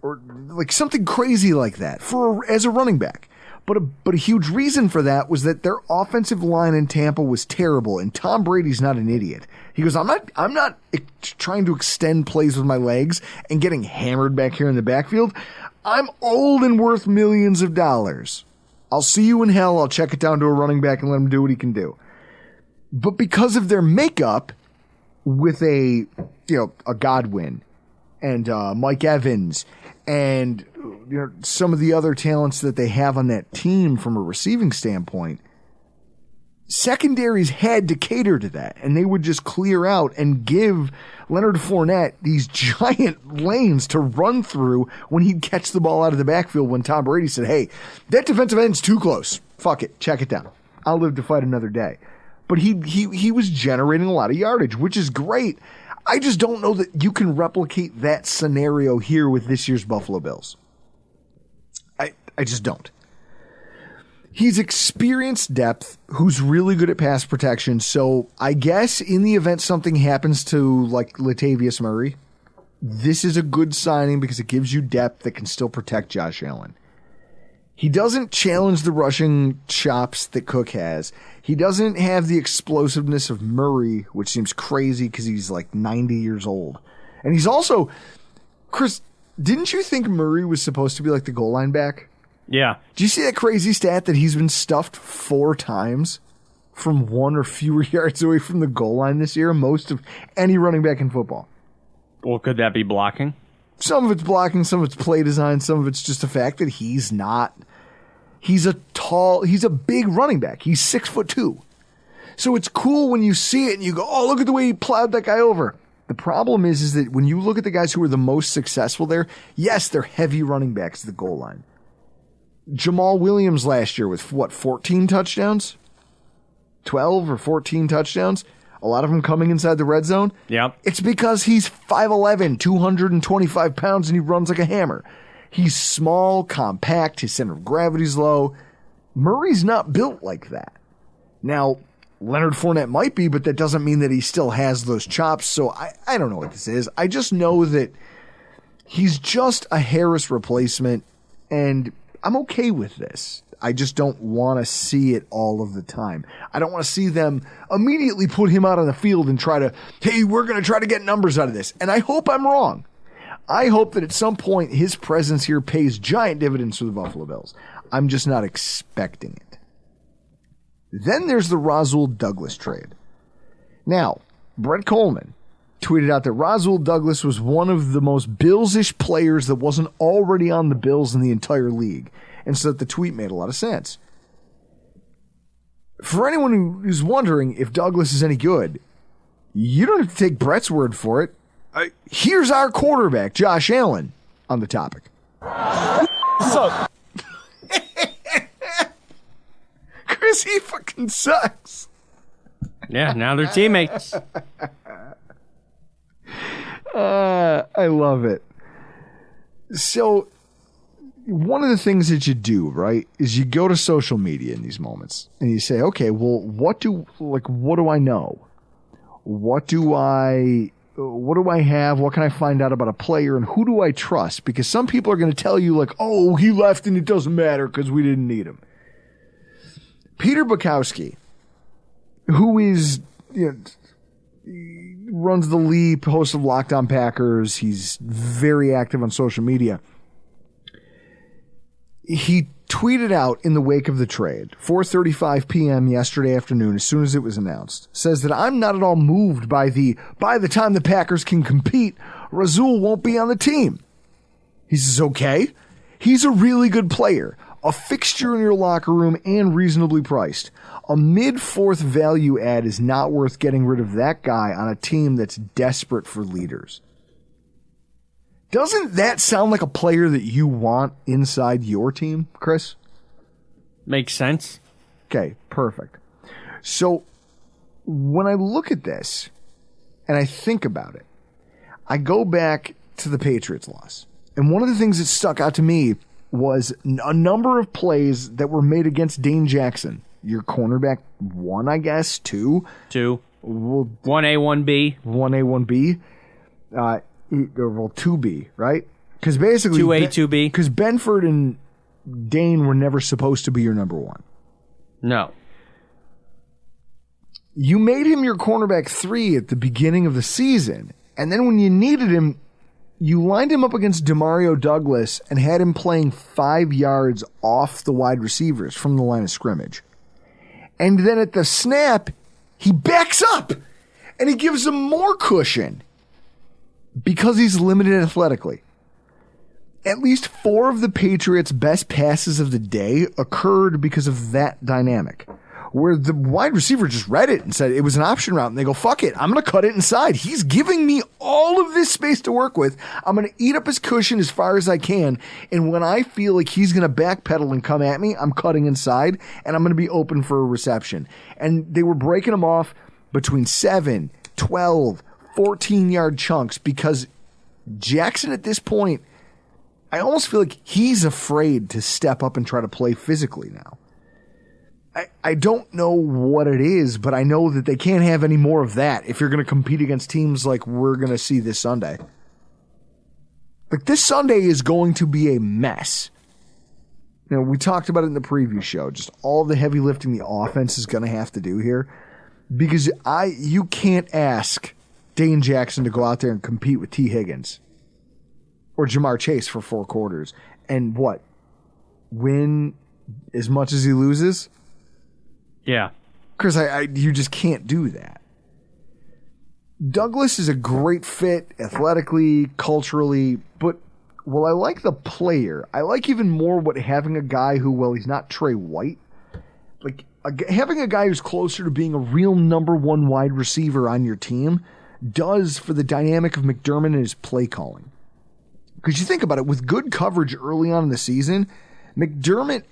or like something crazy like that as a running back. But a huge reason for that was that their offensive line in Tampa was terrible, and Tom Brady's not an idiot. He goes, I'm not trying to extend plays with my legs and getting hammered back here in the backfield. I'm old and worth millions of dollars. I'll see you in hell. I'll check it down to a running back and let him do what he can do. But because of their makeup with a Godwin and Mike Evans and some of the other talents that they have on that team from a receiving standpoint, secondaries had to cater to that, and they would just clear out and give Leonard Fournette these giant lanes to run through when he'd catch the ball out of the backfield when Tom Brady said, "Hey, that defensive end's too close. Fuck it. Check it down. I'll live to fight another day." But he was generating a lot of yardage, which is great. I just don't know that you can replicate that scenario here with this year's Buffalo Bills. I just don't. He's experienced depth who's really good at pass protection. So I guess in the event something happens to like Latavius Murray, this is a good signing because it gives you depth that can still protect Josh Allen. He doesn't challenge the rushing chops that Cook has. He doesn't have the explosiveness of Murray, which seems crazy because he's like 90 years old. And he's also, Chris, didn't you think Murray was supposed to be like the goal line back? Yeah. Do you see that crazy stat that he's been stuffed 4 times from 1 or fewer yards away from the goal line this year? Most of any running back in football. Well, could that be blocking? Some of it's blocking, some of it's play design, some of it's just the fact that he's a big running back. He's 6'2". So it's cool when you see it and you go, "Oh, look at the way he plowed that guy over." The problem is that when you look at the guys who are the most successful there, yes, they're heavy running backs at the goal line. Jamal Williams last year with 14 touchdowns? 12 or 14 touchdowns? A lot of them coming inside the red zone? Yep. It's because he's 5'11", 225 pounds, and he runs like a hammer. He's small, compact, his center of gravity's low. Murray's not built like that. Now, Leonard Fournette might be, but that doesn't mean that he still has those chops, so I don't know what this is. I just know that he's just a Harris replacement, and I'm okay with this. I just don't want to see it all of the time. I don't want to see them immediately put him out on the field and hey, we're going to try to get numbers out of this. And I hope I'm wrong. I hope that at some point his presence here pays giant dividends for the Buffalo Bills. I'm just not expecting it. Then there's the Rasul Douglas trade. Now, Brett Coleman tweeted out that Rasul Douglas was one of the most Bills-ish players that wasn't already on the Bills in the entire league, and so that the tweet made a lot of sense. For anyone who's wondering if Douglas is any good, you don't have to take Brett's word for it. Here's our quarterback, Josh Allen, on the topic. Suck. Chris, he fucking sucks. Yeah, now they're teammates. I love it. So, one of the things that you do, right, is you go to social media in these moments and you say, okay, well, what do I know? What do I have? What can I find out about a player, and who do I trust? Because some people are going to tell you, like, oh, he left and it doesn't matter because we didn't need him. Peter Bukowski, who is, runs the Leap, host of Locked On Packers. He's very active on social media. He tweeted out in the wake of the trade, 4:35 p.m. yesterday afternoon, as soon as it was announced, says that I'm not at all moved by the time the Packers can compete, Rasul won't be on the team. He says, okay, he's a really good player, a fixture in your locker room and reasonably priced. A mid-4th value add is not worth getting rid of that guy on a team that's desperate for leaders. Doesn't that sound like a player that you want inside your team, Chris? Makes sense. Okay, perfect. So when I look at this and I think about it, I go back to the Patriots loss. And one of the things that stuck out to me was a number of plays that were made against Dane Jackson. Your cornerback 1, I guess, 2. 2. Well, 1A, 1B. 1A, 1B. Well, 2B, right? Because basically... 2A, 2B. Because Benford and Dane were never supposed to be your number 1. No. You made him your cornerback 3 at the beginning of the season. And then when you needed him, you lined him up against Demario Douglas and had him playing 5 yards off the wide receivers from the line of scrimmage. And then at the snap, he backs up and he gives them more cushion because he's limited athletically. At least 4 of the Patriots' best passes of the day occurred because of that dynamic, where the wide receiver just read it and said it was an option route, and they go, fuck it, I'm going to cut it inside. He's giving me all of this space to work with. I'm going to eat up his cushion as far as I can, and when I feel like he's going to backpedal and come at me, I'm cutting inside, and I'm going to be open for a reception. And they were breaking him off between 7, 12, 14-yard chunks because Jackson at this point, I almost feel like he's afraid to step up and try to play physically now. I don't know what it is, but I know that they can't have any more of that if you're going to compete against teams like we're going to see this Sunday. Like, this Sunday is going to be a mess. You know, we talked about it in the preview show, just all the heavy lifting the offense is going to have to do here, because you can't ask Dane Jackson to go out there and compete with T. Higgins or Jamar Chase for 4 quarters and win as much as he loses. Yeah. Because you just can't do that. Douglas is a great fit athletically, culturally, but while I like the player, I like even more having a guy who, well, he's not Trey White, like having a guy who's closer to being a real number 1 wide receiver on your team does for the dynamic of McDermott and his play calling. Because you think about it, with good coverage early on in the season, McDermott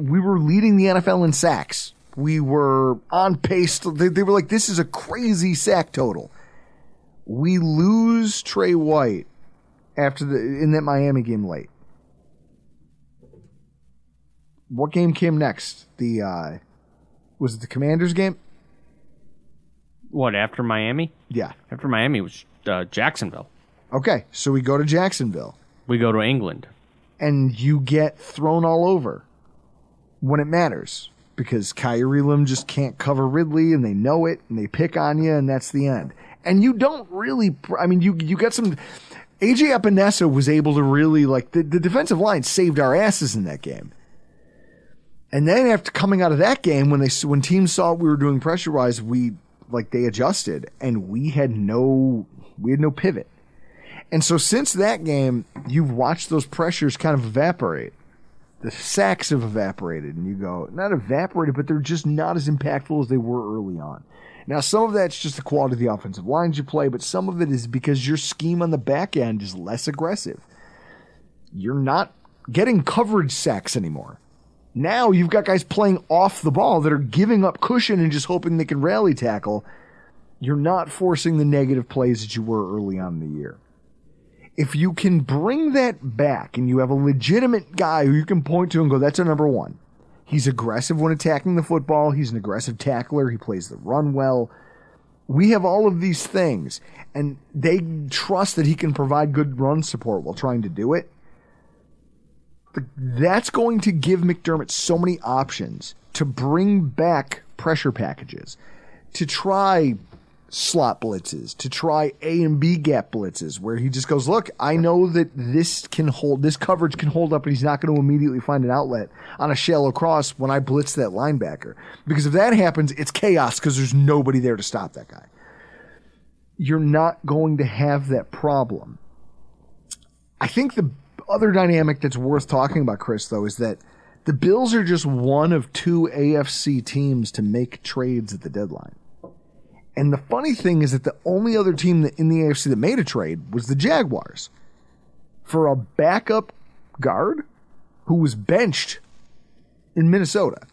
we were leading the NFL in sacks. We were on pace. They were like, this is a crazy sack total. We lose Trey White in that Miami game late. What game came next? Was it the Commanders game? What, after Miami? Yeah. After Miami was Jacksonville. Okay, so we go to Jacksonville. We go to England. And you get thrown all over when it matters because Kyrie Lim just can't cover Ridley, and they know it, and they pick on you, and that's the end. And you don't really, I mean, you got some, AJ Epinesa was able to really, like, the defensive line saved our asses in that game. And then after coming out of that game, when teams saw what we were doing pressure-wise, they adjusted, and we had no pivot. And so since that game, you've watched those pressures kind of evaporate. The sacks have evaporated, and you go, not evaporated, but they're just not as impactful as they were early on. Now, some of that's just the quality of the offensive lines you play, but some of it is because your scheme on the back end is less aggressive. You're not getting coverage sacks anymore. Now you've got guys playing off the ball that are giving up cushion and just hoping they can rally tackle. You're not forcing the negative plays that you were early on in the year. If you can bring that back and you have a legitimate guy who you can point to and go, that's a number 1. He's aggressive when attacking the football. He's an aggressive tackler. He plays the run well. We have all of these things, and they trust that he can provide good run support while trying to do it. That's going to give McDermott so many options to bring back pressure packages, to try slot blitzes, to try A and B gap blitzes, where he just goes, look, I know that this coverage can hold up, and he's not going to immediately find an outlet on a shallow cross when I blitz that linebacker. Because if that happens, it's chaos because there's nobody there to stop that guy. You're not going to have that problem. I think the other dynamic that's worth talking about, Chris, though, is that the Bills are just one of 2 AFC teams to make trades at the deadline. And the funny thing is that the only other team in the AFC that made a trade was the Jaguars for a backup guard who was benched in Minnesota.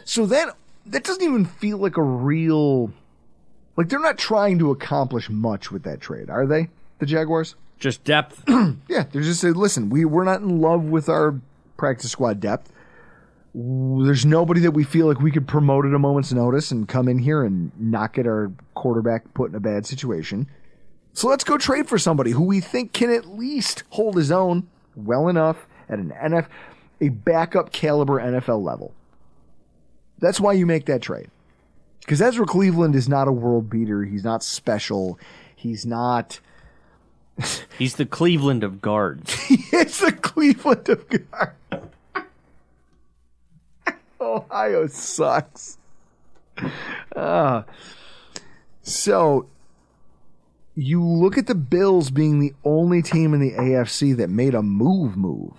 So that that doesn't even feel like a real, like they're not trying to accomplish much with that trade, are they? The Jaguars? Just depth. Yeah, they're just saying, listen, we're not in love with our practice squad depth. There's nobody that we feel like we could promote at a moment's notice and come in here and not get our quarterback put in a bad situation. So let's go trade for somebody who we think can at least hold his own well enough at a backup caliber NFL level. That's why you make that trade. Because Ezra Cleveland is not a world beater. He's not special. He's not... He's the Cleveland of guards. He is the Cleveland of guards. Ohio sucks. So you look at the Bills being the only team in the AFC that made a move.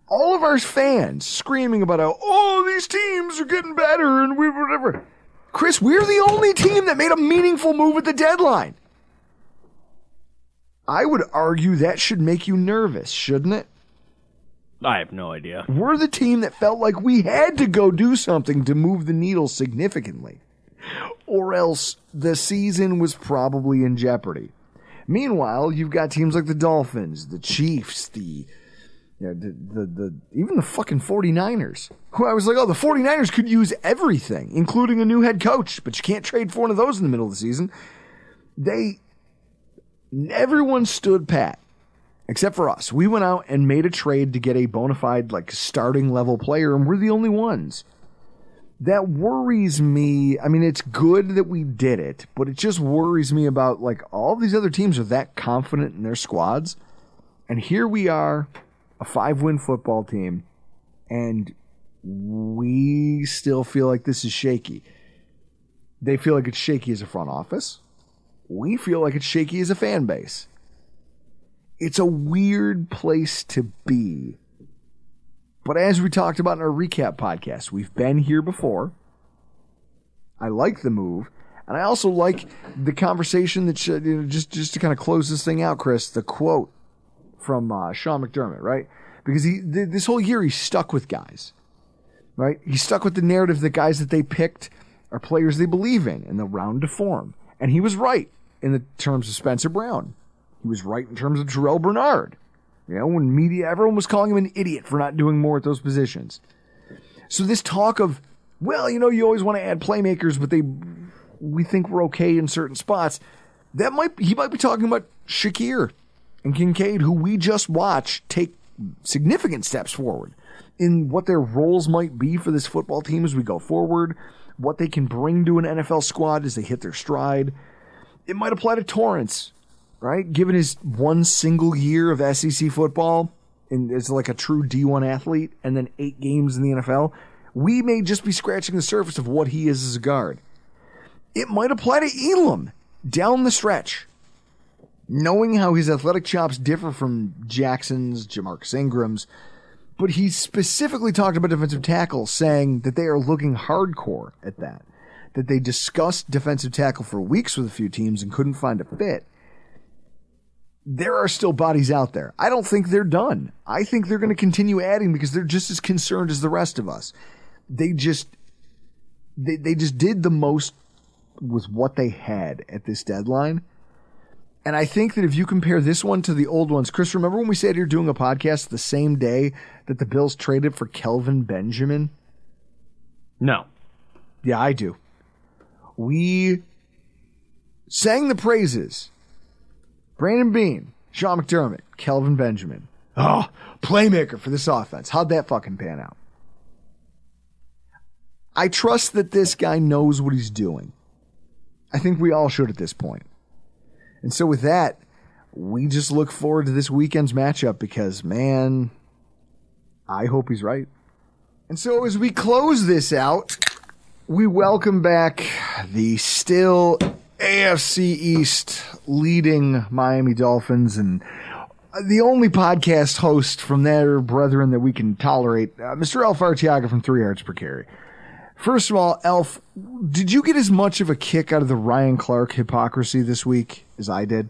All of our fans screaming about how, these teams are getting better and whatever. Chris, we're the only team that made a meaningful move at the deadline. I would argue that should make you nervous, shouldn't it? I have no idea. We're the team that felt like we had to go do something to move the needle significantly, or else the season was probably in jeopardy. Meanwhile, you've got teams like the Dolphins, the Chiefs, even the fucking 49ers, who I was like, the 49ers could use everything, including a new head coach, but you can't trade for one of those in the middle of the season. Everyone stood pat, except for us. We went out and made a trade to get a bona fide, starting level player, and we're the only ones. That worries me. I mean, it's good that we did it, but it just worries me about, all these other teams are that confident in their squads, and here we are, a 5-win football team, and we still feel like this is shaky. They feel like it's shaky as a front office. We feel like it's shaky as a fan base. It's a weird place to be. But as we talked about in our recap podcast, we've been here before. I like the move. And I also like the conversation that just to kind of close this thing out, Chris, the quote from Sean McDermott, right? Because this whole year he's stuck with guys, right? He's stuck with the narrative that guys that they picked are players they believe in they'll round to form. And he was right in the terms of Spencer Brown. He was right in terms of Terrell Bernard. When everyone was calling him an idiot for not doing more at those positions. So this talk of, you always want to add playmakers, but we think we're okay in certain spots. He might be talking about Shakir and Kincaid, who we just watched take significant steps forward in what their roles might be for this football team as we go forward, what they can bring to an NFL squad as they hit their stride. It might apply to Torrance, right? Given his one single year of SEC football as a true D1 athlete and then 8 games in the NFL, we may just be scratching the surface of what he is as a guard. It might apply to Elam down the stretch. Knowing how his athletic chops differ from Jackson's, Jamarcus Ingram's, but he specifically talked about defensive tackle, saying that they are looking hardcore at that they discussed defensive tackle for weeks with a few teams and couldn't find a fit. There are still bodies out there. I don't think they're done. I think they're going to continue adding because they're just as concerned as the rest of us. They just did the most with what they had at this deadline. And I think that if you compare this one to the old ones, Chris, remember when we sat here doing a podcast the same day that the Bills traded for Kelvin Benjamin? No. Yeah, I do. We sang the praises. Brandon Beane, Sean McDermott, Kelvin Benjamin. Oh, playmaker for this offense. How'd that fucking pan out? I trust that this guy knows what he's doing. I think we all should at this point. And so with that, we just look forward to this weekend's matchup because, man, I hope he's right. And so as we close this out, we welcome back the still AFC East leading Miami Dolphins and the only podcast host from their brethren that we can tolerate, Mr. Alf Arteaga from 3 Yards Per Carry. First of all, Alf, did you get as much of a kick out of the Ryan Clark hypocrisy this week as I did?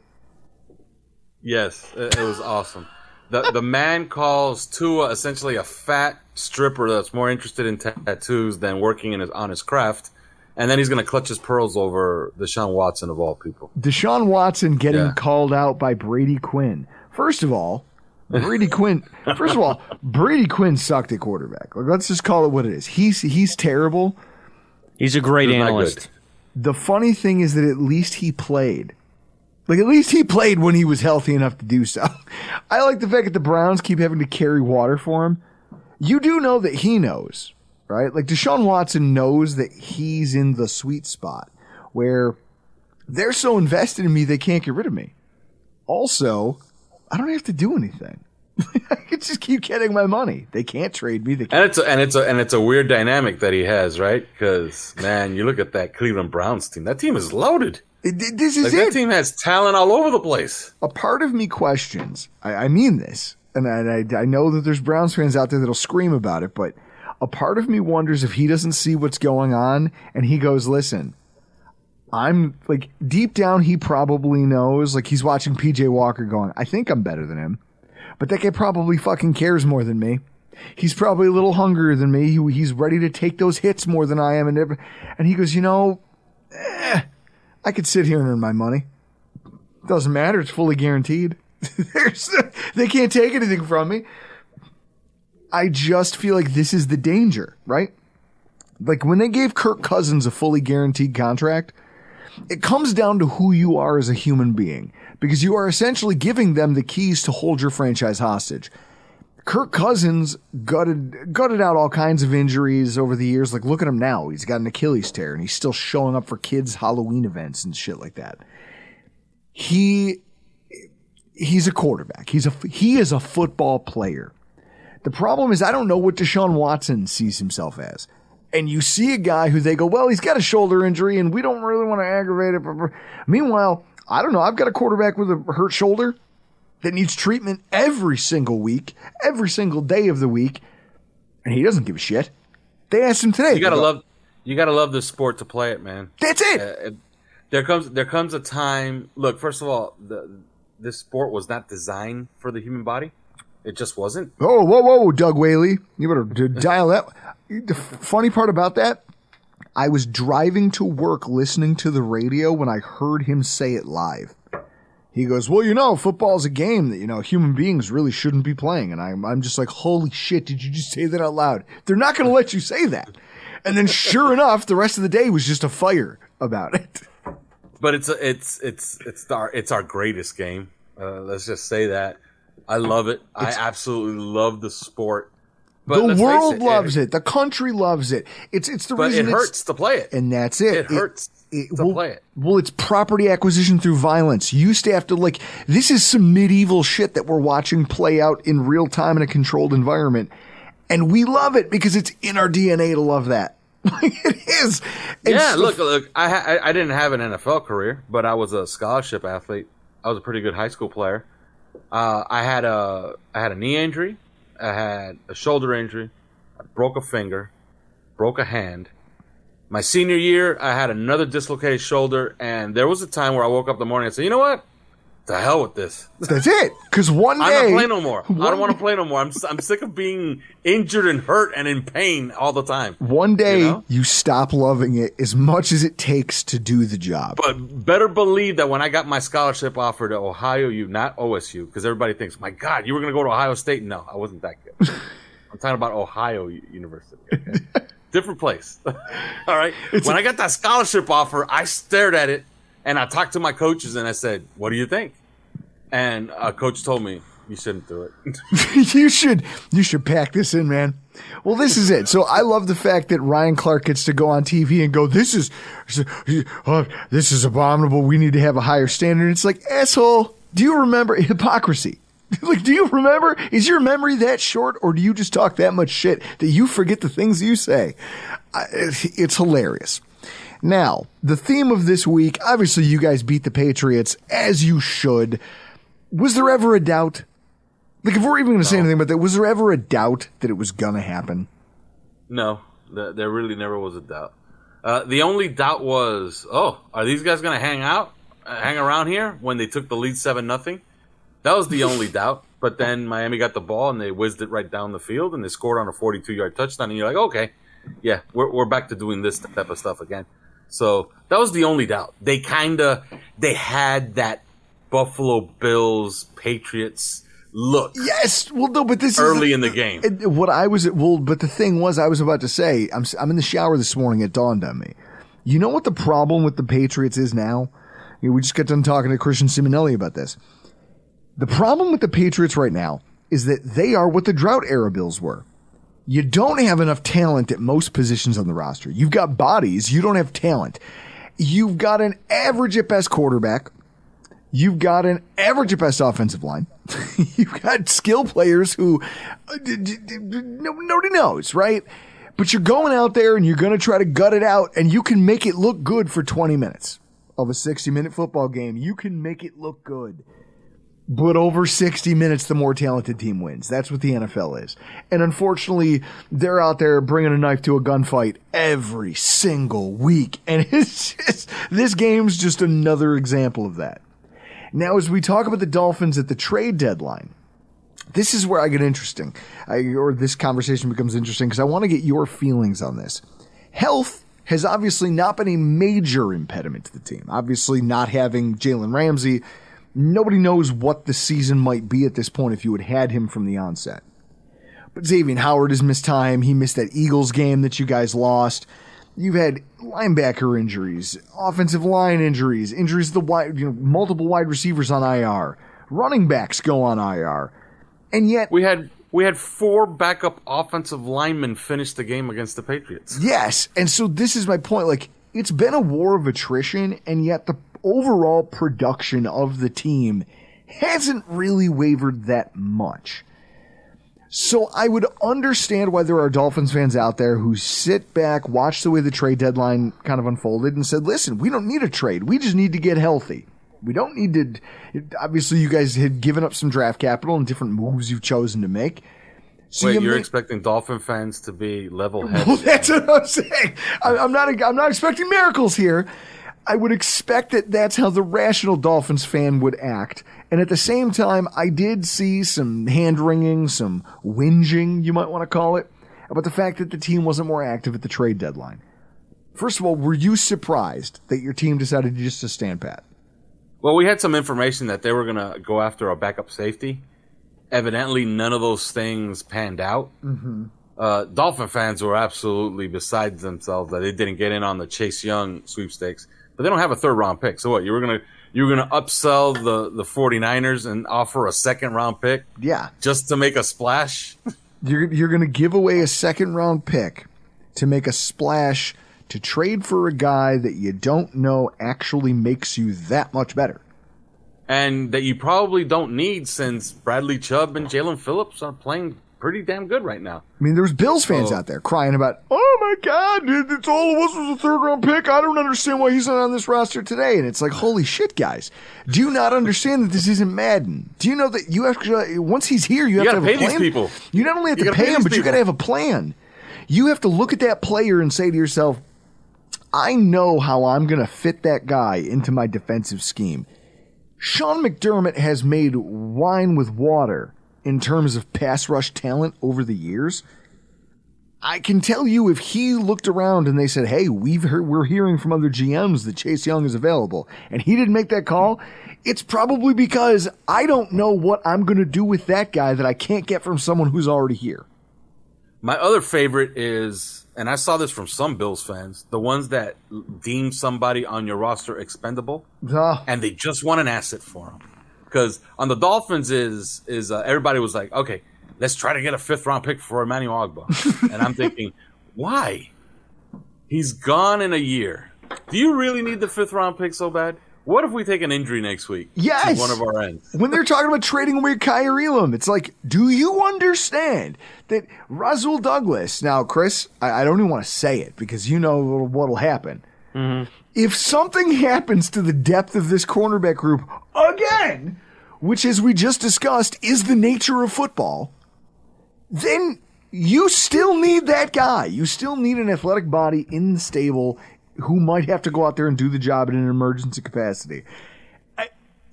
Yes, it was awesome. The man calls Tua essentially a fat stripper that's more interested in tattoos than working on his craft. And then he's going to clutch his pearls over Deshaun Watson, of all people. Deshaun Watson getting called out by Brady Quinn. First of all, Brady Quinn sucked at quarterback. Like, let's just call it what it is. He's terrible. He's a great analyst. The funny thing is that at least he played. Like, at least he played when he was healthy enough to do so. I like the fact that the Browns keep having to carry water for him. You do know that he knows, right? Like, Deshaun Watson knows that he's in the sweet spot where they're so invested in me they can't get rid of me. Also, I don't have to do anything. I can just keep getting my money. They can't trade me. It's a weird dynamic that he has, right? Because, man, you look at that Cleveland Browns team. That team is loaded. This is it. That team has talent all over the place. A part of me questions. I mean this, and I know that there's Browns fans out there that'll scream about it, but a part of me wonders if he doesn't see what's going on, and he goes, "Listen, I'm like deep down, he probably knows. Like he's watching PJ Walker, going, I think I'm better than him, but that guy probably fucking cares more than me. He's probably a little hungrier than me. He's ready to take those hits more than I am, and he goes, I could sit here and earn my money. Doesn't matter. It's fully guaranteed. They can't take anything from me. I just feel like this is the danger, right? Like when they gave Kirk Cousins a fully guaranteed contract, it comes down to who you are as a human being because you are essentially giving them the keys to hold your franchise hostage. Kirk Cousins gutted out all kinds of injuries over the years. Like, look at him now. He's got an Achilles tear, and he's still showing up for kids' Halloween events and shit like that. He's a quarterback. He is a football player. The problem is I don't know what Deshaun Watson sees himself as. And you see a guy who they go, well, he's got a shoulder injury, and we don't really want to aggravate it. Meanwhile, I don't know. I've got a quarterback with a hurt shoulder that needs treatment every single week, every single day of the week, and he doesn't give a shit. They asked him today. You gotta love this sport to play it, man. That's it. There comes a time. Look, first of all, this sport was not designed for the human body. It just wasn't. Oh, whoa, Doug Whaley, you better dial that. The funny part about that, I was driving to work listening to the radio when I heard him say it live. He goes, well, football's a game that, human beings really shouldn't be playing. And I'm just like, holy shit, did you just say that out loud? They're not going to let you say that. And then sure enough, the rest of the day was just a fire about it. But it's our greatest game. Let's just say that. I love it. I absolutely love the sport. But the world loves it. The country loves it. It's the reason it hurts to play it. And that's it. It hurts to play it. Well, it's property acquisition through violence. You used to have to this is some medieval shit that we're watching play out in real time in a controlled environment. And we love it because it's in our DNA to love that. It is. Look, I didn't have an NFL career, but I was a scholarship athlete. I was a pretty good high school player. I had a knee injury. I had a shoulder injury. I broke a finger, broke a hand. My senior year, I had another dislocated shoulder, and there was a time where I woke up in the morning and said, you know what? The hell with this. That's it. Because one day... I'm not playing no more. I don't want to play no more. I'm sick of being injured and hurt and in pain all the time. One day, you stop loving it as much as it takes to do the job. But better believe that when I got my scholarship offer to Ohio U, not OSU, because everybody thinks, my God, you were going to go to Ohio State? No, I wasn't that good. I'm talking about Ohio University. Okay? Different place. All right? When I got that scholarship offer, I stared at it. And I talked to my coaches and I said, what do you think? And a coach told me, you shouldn't do it. You should pack this in, man. Well, this is it. So I love the fact that Ryan Clark gets to go on TV and go, this is abominable. We need to have a higher standard. It's like, asshole, do you remember hypocrisy? Do you remember? Is your memory that short, or do you just talk that much shit that you forget the things you say? It's hilarious. Now, the theme of this week, obviously you guys beat the Patriots, as you should. Was there ever a doubt? If we're even going to say anything about that, was there ever a doubt that it was going to happen? No, there really never was a doubt. The only doubt was, are these guys going to hang around here when they took the lead 7-0? That was the only doubt. but then Miami got the ball and they whizzed it right down the field and they scored on a 42-yard touchdown. And you're like, okay, yeah, we're back to doing this type of stuff again. So that was the only doubt. They had that Buffalo Bills Patriots look. Yes, well, no, but this early in the game. But the thing was, I was about to say, I'm in the shower this morning. It dawned on me. You know what the problem with the Patriots is now? We just got done talking to Christian Simonelli about this. The problem with the Patriots right now is that they are what the drought era Bills were. You don't have enough talent at most positions on the roster. You've got bodies. You don't have talent. You've got an average at best quarterback. You've got an average at best offensive line. You've got skill players who nobody knows, right? But you're going out there and you're going to try to gut it out, and you can make it look good for 20 minutes of a 60-minute football game. You can make it look good. But over 60 minutes, the more talented team wins. That's what the NFL is. And unfortunately, they're out there bringing a knife to a gunfight every single week. And it's just, this game's just another example of that. Now, as we talk about the Dolphins at the trade deadline, this is where I get interesting, or this conversation becomes interesting, because I want to get your feelings on this. Health has obviously not been a major impediment to the team. Obviously, not having Jalen Ramsey, nobody knows what the season might be at this point if you had him from the onset. But Xavier Howard has missed time. He missed that Eagles game that you guys lost. You've had linebacker injuries, offensive line injuries, injuries to the multiple wide receivers on IR, running backs go on IR, and yet we had 4 backup offensive linemen finish the game against the Patriots. Yes, and so this is my point. Like, it's been a war of attrition, and yet the overall production of the team hasn't really wavered that much. So I would understand why there are Dolphins fans out there who sit back, watch the way the trade deadline kind of unfolded, and said, listen, we don't need a trade. We just need to get healthy. We don't need to. Obviously, you guys had given up some draft capital and different moves you've chosen to make. So wait, you're expecting Dolphin fans to be level-headed? Well, that's what I'm saying. I'm not expecting miracles here. I would expect that that's how the rational Dolphins fan would act. And at the same time, I did see some hand-wringing, some whinging, you might want to call it, about the fact that the team wasn't more active at the trade deadline. First of all, were you surprised that your team decided just to stand pat? Well, we had some information that they were going to go after a backup safety. Evidently, none of those things panned out. Mm-hmm. Dolphin fans were absolutely beside themselves that they didn't get in on the Chase Young sweepstakes. But they don't have a 3rd-round pick. So what? You were gonna upsell the 49ers and offer a 2nd-round pick? Yeah. Just to make a splash? You're gonna give away a 2nd-round pick to make a splash to trade for a guy that you don't know actually makes you that much better. And that you probably don't need, since Bradley Chubb and Jalen Phillips are playing pretty damn good right now. I mean, there's Bills fans out there crying about, oh my God, it's all it was a 3rd-round pick. I don't understand why he's not on this roster today. And it's like, holy shit, guys. Do you not understand that this isn't Madden? Do you know that you have to, once he's here, you have to have a plan? You gotta pay these people. You not only have to pay him, but you gotta have a plan. You have to look at that player and say to yourself, I know how I'm going to fit that guy into my defensive scheme. Sean McDermott has made wine with water in terms of pass rush talent over the years. I can tell you, if he looked around and they said, hey, we're hearing from other GMs that Chase Young is available, and he didn't make that call, it's probably because I don't know what I'm going to do with that guy that I can't get from someone who's already here. My other favorite is, and I saw this from some Bills fans, the ones that deem somebody on your roster expendable, and they just want an asset for him. Because on the Dolphins is everybody was like, okay, let's try to get a 5th-round pick for Emmanuel Ogbah. And I'm thinking, why? He's gone in a year. Do you really need the 5th-round pick so bad? What if we take an injury next week? Yes. To one of our ends. When they're talking about trading away Kyrie Elam, it's like, do you understand that Rasul Douglas, now, Chris, I don't even want to say it because you know what'll happen. Mm-hmm. If something happens to the depth of this cornerback group again, which, as we just discussed, is the nature of football, then you still need that guy. You still need an athletic body in the stable who might have to go out there and do the job in an emergency capacity.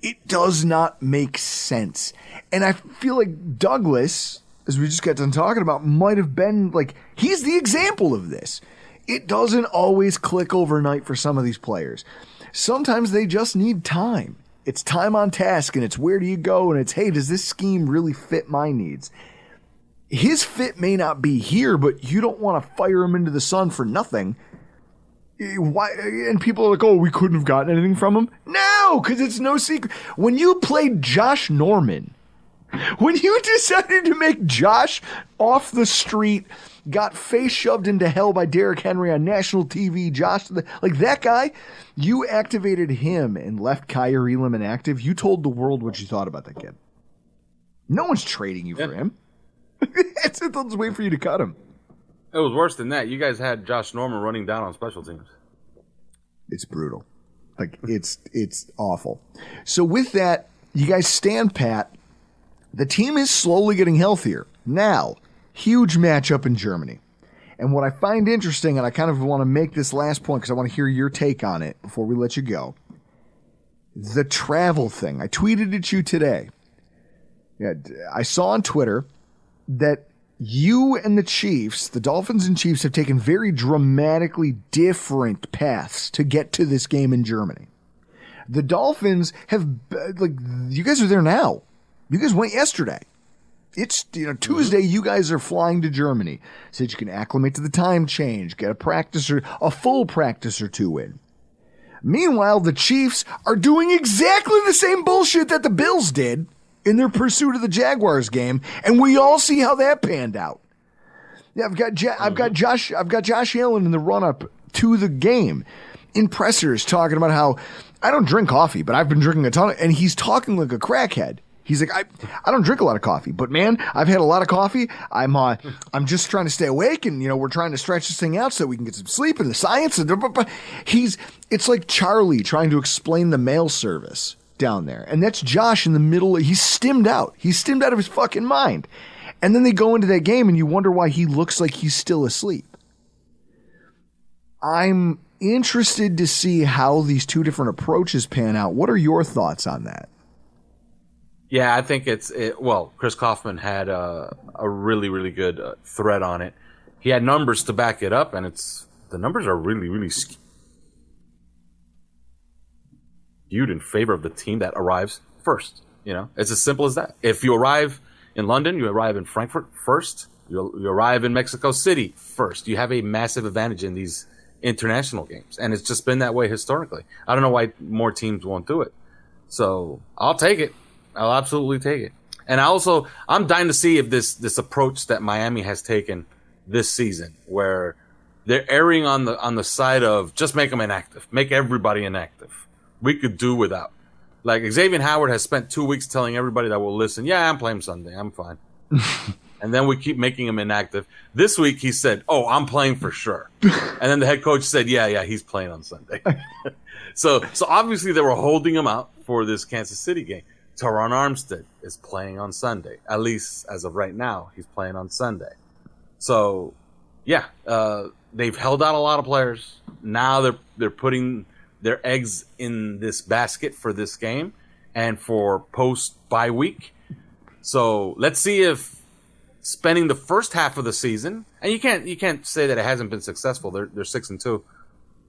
It does not make sense. And I feel like Douglas, as we just got done talking about, might have been like, he's the example of this. It doesn't always click overnight for some of these players. Sometimes they just need time. It's time on task, and it's where do you go, and it's, hey, does this scheme really fit my needs? His fit may not be here, but you don't want to fire him into the sun for nothing. Why? And people are like, oh, we couldn't have gotten anything from him. No, because it's no secret. When you played Josh Norman, when you decided to make Josh off the street, got face shoved into hell by Derrick Henry on national TV, Josh, like that guy, you activated him and left Kyer Elam inactive. You told the world what you thought about that kid. No one's trading you for him. They'll just wait for you to cut him. It was worse than that. You guys had Josh Norman running down on special teams. It's brutal. Like, it's awful. So with that, you guys stand pat. The team is slowly getting healthier. Now, huge matchup in Germany. And what I find interesting, and I kind of want to make this last point because I want to hear your take on it before we let you go. The travel thing. I tweeted at you today. Yeah, I saw on Twitter that you and the Chiefs, the Dolphins and Chiefs, have taken very dramatically different paths to get to this game in Germany. The Dolphins have, like, you guys are there now. You guys went yesterday. It's, Tuesday, you guys are flying to Germany so that you can acclimate to the time change, get a full practice or two in. Meanwhile, the Chiefs are doing exactly the same bullshit that the Bills did in their pursuit of the Jaguars game, and we all see how that panned out. Yeah, I've got Josh Allen in the run-up to the game in pressers talking about how I don't drink coffee, but I've been drinking a ton, and he's talking like a crackhead. He's like, I don't drink a lot of coffee, but man, I've had a lot of coffee. I'm just trying to stay awake, and we're trying to stretch this thing out so we can get some sleep and the science. It's like Charlie trying to explain the mail service down there, and that's Josh in the middle. He's stimmed out. He's stimmed out of his fucking mind. And then they go into that game, and you wonder why he looks like he's still asleep. I'm interested to see how these two different approaches pan out. What are your thoughts on that? Yeah, I think Chris Kaufman had a really, really good thread on it. He had numbers to back it up, and the numbers are really, really skewed in favor of the team that arrives first. It's as simple as that. If you arrive in London, you arrive in Frankfurt first. You arrive in Mexico City first. You have a massive advantage in these international games, and it's just been that way historically. I don't know why more teams won't do it. So I'll take it. I'll absolutely take it. And I'm dying to see if this approach that Miami has taken this season, where they're erring on the side of just make them inactive, make everybody inactive. We could do without. Like, Xavier Howard has spent 2 weeks telling everybody that will listen, yeah, I'm playing Sunday, I'm fine. And then we keep making him inactive. This week he said, oh, I'm playing for sure. And then the head coach said, yeah, he's playing on Sunday. So obviously they were holding him out for this Kansas City game. Teron Armstead is playing on Sunday. At least as of right now, he's playing on Sunday. So, yeah, they've held out a lot of players. Now they're putting their eggs in this basket for this game and for post-bye week. So let's see if spending the first half of the season, and you can't say that it hasn't been successful. They're 6-2.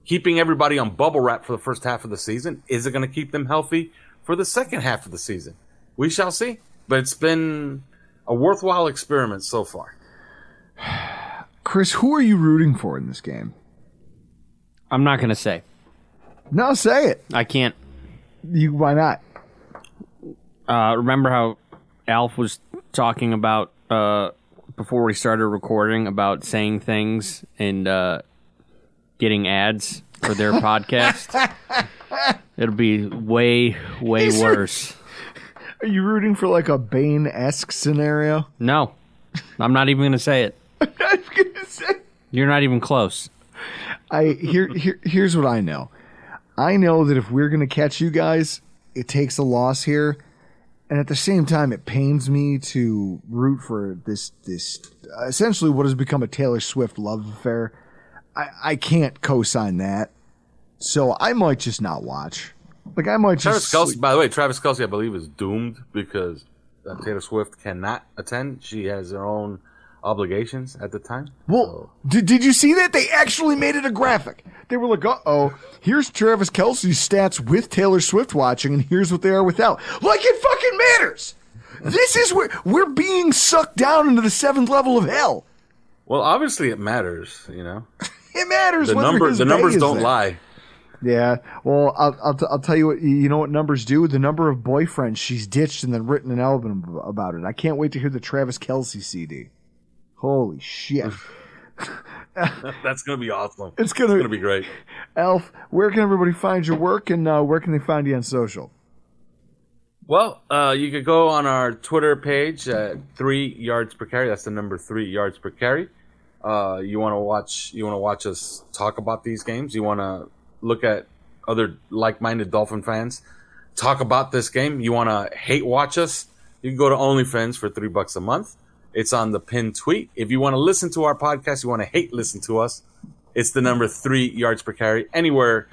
Keeping everybody on bubble wrap for the first half of the season, is it going to keep them healthy for the second half of the season? We shall see. But it's been a worthwhile experiment so far. Chris, who are you rooting for in this game? I'm not going to say. No, say it. I can't. Why not? Remember how Alf was talking about before we started recording about saying things and getting ads for their podcast? It'll be way, way worse. Are you rooting for like a Bane-esque scenario? No. I'm not even going to say it. I'm not going to say it. You're not even close. Here's what I know. I know that if we're going to catch you guys, it takes a loss here. And at the same time, it pains me to root for this essentially what has become a Taylor Swift love affair. I can't co-sign that. So I might just not watch. Like, I might Travis just... Kelce, by the way, Travis Kelce, I believe, is doomed because Taylor Swift cannot attend. She has her own obligations at the time. Well, did you see that? They actually made it a graphic. They were like, uh-oh, here's Travis Kelce's stats with Taylor Swift watching, and here's what they are without. Like it fucking matters! This is where we're being sucked down into the 7th level of hell. Well, obviously it matters, you know. It matters. The numbers don't lie. Yeah. Well, I'll tell you what. You know what numbers do? The number of boyfriends she's ditched and then written an album about it. I can't wait to hear the Travis Kelce CD. Holy shit. That's gonna be awesome. It's gonna be great. Alf, where can everybody find your work, and where can they find you on social? Well, you could go on our Twitter page at 3 yards per carry. That's the number 3 yards per carry. You want to watch us talk about these games. You want to look at other like-minded Dolphin fans talk about this game. You want to hate watch us. You can go to OnlyFans for $3 a month. It's on the pinned tweet. If you want to listen to our podcast, you want to hate listen to us, it's the number 3 yards per carry. Anywhere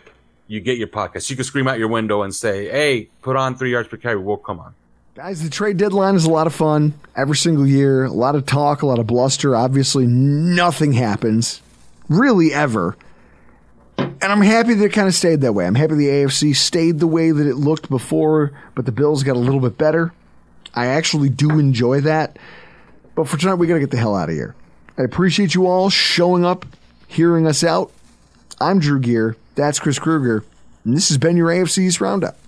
you get your podcast, you can scream out your window and say, hey, put on 3 yards per carry. We'll come on. Guys, the trade deadline is a lot of fun every single year. A lot of talk, a lot of bluster. Obviously, nothing happens, really, ever. And I'm happy that it kind of stayed that way. I'm happy the AFC stayed the way that it looked before, but the Bills got a little bit better. I actually do enjoy that. But for tonight, we got to get the hell out of here. I appreciate you all showing up, hearing us out. I'm Drew Gear. That's Chris Kruger. And this has been your AFC East Roundup.